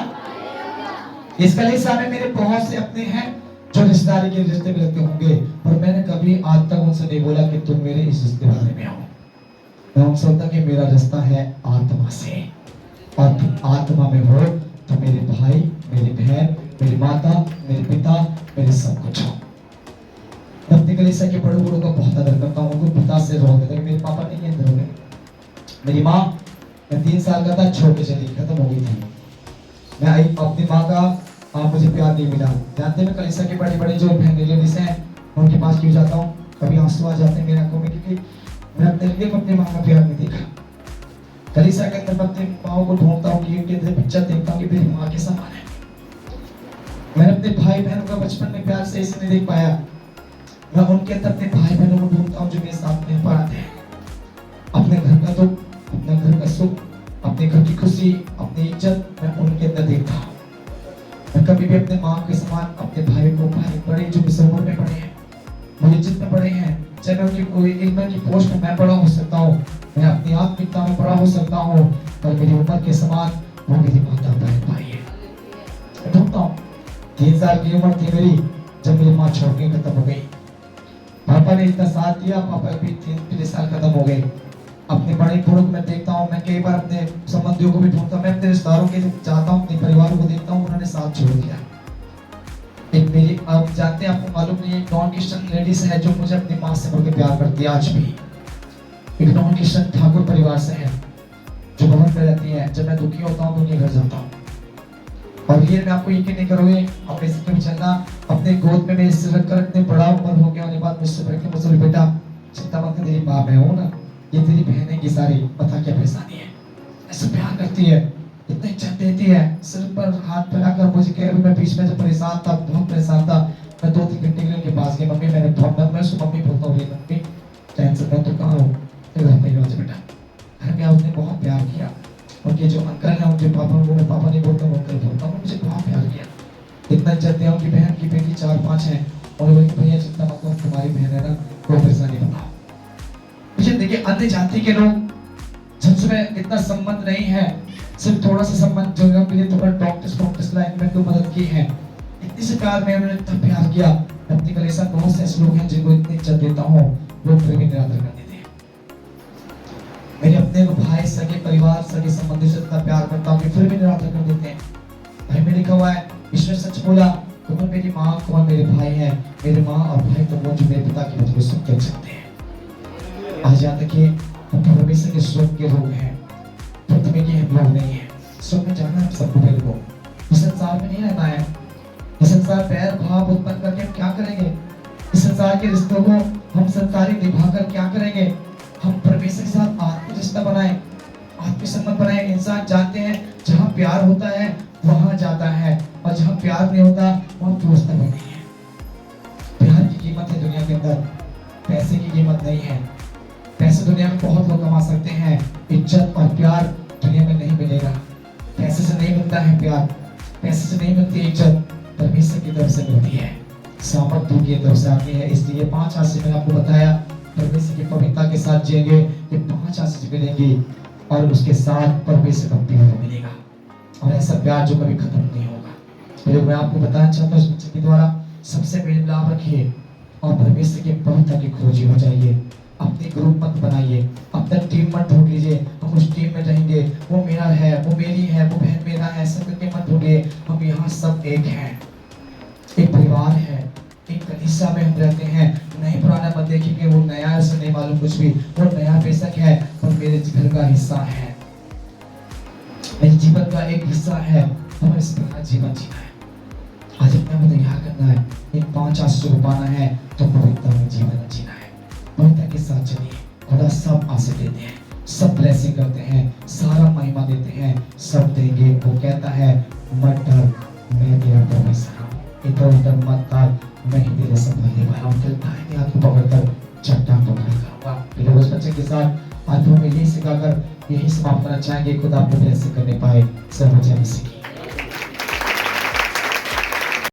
इस कलीसिया में मेरे बहुत से अपने हैं जो रिश्तेदारी के रिश्ते में लगते होंगे, पर मैंने कभी आज तक उनसे नहीं बोला कि तुम मेरे इस रिश्तेदारी में आओ। मैं उनसे बोलता कि मेरा रिश्ता है आत्मा से, और तुम आत्मा में हो तो मेरे भाई, मेरी बहन, मेरी माता, मेरे पिता, मेरे सब कुछ हो। मैं अपनी कलीसिया के बड़े बड़ों का बहुत आदर करता हूँ, उनको पिता से रोक देता हूँ। मेरे पापा नहीं है, अंदर हो गए। मेरी माँ, मैं 3 साल का था, छोड़ के चली, खत्म हो गई थी। मैं अपनी माँ का मुझे प्यार नहीं मिला। जानते मैं कलीसिया के बड़े बड़े जो बहन लेडीज हैं, उनके पास क्यों जाता हूँ, कभी आंसू आ जाते हैं मेरी आंखों में, क्योंकि मैं अपनी माँ का प्यार नहीं देखा। कलीसिया के अंदर मैं अपनी माँ को ढूंढता हूँ कि उनके अंदर पिक्चर देखता हूँ कि मेरी माँ के समान है। मैंने अपने भाई बहनों का बचपन में प्यार सही से नहीं देख पाया। मैं उनके अंदर अपने भाई बहनों को ढूंढता हूँ जो मेरे साथ में पढ़ाते हैं। अपने घर का दुख, अपने घर का सुख, अपने घर की खुशी, अपनी इज्जत मैं उनके अंदर देखता हूँ। मैं कभी भी अपने माँ के समान अपने भाई को, भाई बड़े जो मुझसे उम्र में पढ़े हैं, मुझे जितने पढ़े हैं, चाहे मैं उनकी कोई इल्म की पोस्ट में मैं बड़ा हो सकता हूँ, मैं अपनी आत्मिकता में बड़ा हो सकता हूँ, पर मेरी उम्र के समान वो मेरी माता बहन भाई है। मैं ढूंढता हूँ। 3 साल की उम्र थी मेरी जब मेरी माँ छोड़ के खत्म हो गई। पापा ने इतना साथ दिया, पापा भी 3 साल खत्म हो गए। अपने बड़े बूढ़ों को मैं देखता हूँ, मैं कई बार अपने संबंधियों को भी ढूंढता हूँ, मैं अपने रिश्तेदारों के चाहता हूँ, अपने परिवारों को देखता हूँ, उन्होंने साथ छोड़ दिया। एक मेरी, आप जानते हैं, आपको मालूम नहीं है, नॉन क्रिश्चियन लेडीज है जो मुझे अपनी माँ से बढ़ के प्यार करती है आज भी। एक नॉन क्रिश्चियन ठाकुर परिवार से है जो भवन में रहती है। जब मैं दुखी होता हूँ तो उनके घर जाता हूँ, और ये मैं आपको यकीन नहीं करोगे, अपने सिर में चलना, अपने गोद में मेरे सिर रखकर, इतने बड़ा उम्र हो गया, बाद मुझसे बढ़ के मुझसे, बेटा चिंता मत कर, तेरी माँ मैं हूँ ना, ये तेरी बहनें की सारी, पता क्या परेशानी है, ऐसे प्यार करती है, इतना इज्जत देती है, सिर पर हाथ फैलाकर मुझे कह, मैं बीच में जब परेशान था, बहुत परेशान था, मैं 2-3 घंटे के लिए उनके पास गया। मम्मी मैंने बहुत, मैं उसको मम्मी बोलता हूँ, मम्मी टेंशन मैं तो कहाँ हूँ, घर पे ही बेटा। घर में उसने बहुत प्यार किया। उनके जो अंकल हैं, उनके पापा, उनको मैं पापा नहीं बोलता हूँ, अंकल बोलता हूँ, मुझे बहुत प्यार किया, इतना इज्जत दिया। उनकी बहन की बेटी 4-5 है, और बोले भैया चिंता मत करो, तुम्हारी बहन है ना, कोई परेशानी बताओ। मुझे देखिए, अन्य जाति के लोग जिनसे इतना संबंध नहीं है, सिर्फ थोड़ा सा संबंध जो है, मेरे थोड़ा डॉक्टर्स लाइन में तो मदद की है, इतनी से प्यार में उन्होंने इतना प्यार किया। अपनी कलीसिया में बहुत से ऐसे लोग हैं जिनको इतनी इज्जत देता हूँ, वो फिर भी निरादर कर देते हैं। मेरे अपने को भाई, सगे परिवार, सगे संबंधी से इतना प्यार करता हूँ कि फिर भी निरादर कर देते हैं। भाई में लिखा हुआ है, ईश्वर सच बोला, कौन मेरी माँ, कौन मेरे भाई है, मेरे माँ और भाई तो वो जो मेरे पिता की वजह से सुख कर सकते हैं। आज यहाँ तक कि परमेश्वर के स्वर्ग के लोग हैं, पृथ्वी के हम लोग नहीं है। स्वर्ग में जाना है सबको, मेरे को इस संसार में नहीं रहना है। इस संसार पैर भाव उत्पन्न करके हम क्या करेंगे? इस संसार के रिश्तों को हम संसारी निभाकर क्या करेंगे? हम परमेश्वर के साथ आत्मिक रिश्ता बनाए, आत्मिक संबंध बनाए। इंसान जानते हैं जहाँ प्यार होता है वहां जाता है, और जहाँ प्यार नहीं होता वहां दोस्ती नहीं है। प्यार की कीमत है दुनिया के अंदर, पैसे की कीमत नहीं है। पैसे दुनिया में बहुत लोग कमा सकते हैं, इज्जत और प्यार दुनिया में नहीं मिलेगा। पैसे से नहीं मिलता है प्यार, पैसे से नहीं मिलती इज्जत, परमेश्वर की तरफ से मिलती है, सामर्थ्य की तरफ से आती है। इसलिए 5 आशीष मैंने आपको बताया, परमेश्वर की पवित्रता के साथ जिएंगे, ये 5 आशीष मिलेंगी और उसके साथ परमेश्वर का प्यार मिलेगा, और ऐसा प्यार जो कभी खत्म नहीं होगा। तो मैं आपको बताना चाहता हूँ, इस बच्चे के द्वारा सबसे मेल मिलाप रखिए और परमेश्वर की पवित्रता की खोजी हो जाइए। अपनी ग्रुप मत बनाइए, अपना टीम मत ढूंढ लीजिए, हम उस टीम में रहेंगे, वो मेरा है, वो मेरी है, वो बहन मेरा है, सब करके मत ढूंढिए। हम यहाँ सब एक हैं, एक परिवार है, एक कलीसिया में हम रहते हैं। नहीं पुराना मत देखिए, वो नया से नहीं मालूम कुछ भी, वो नया बेशक है पर मेरे घर का हिस्सा है, मेरे जीवन का एक हिस्सा है। हमें इस प्रकार जीवन जीना है। आज अपने को तैयार करना है, इन 5 आशीषों को पाना है तो पवित्रता में जीवन जीना है। पवित्रता के साथ चलिए। खुदा सब आशीष देते हैं, सब ब्लेसिंग करते हैं, सारा महिमा देते हैं, सब देंगे। वो कहता है मत डर, मैं तेरा परमेश्वर हूँ, इधर उधर मत ताक, मैं ही तेरे संभालने वाला हूँ। चलता है कि हाथ को पकड़कर चट्टान पकड़ करूँगा। फिर उस बच्चे के साथ आज हमें यही सिखाकर यही समाप्त करना चाहेंगे। खुदा आपको ब्लेसिंग करने पाए। सब बच्चे हमें सीखिए।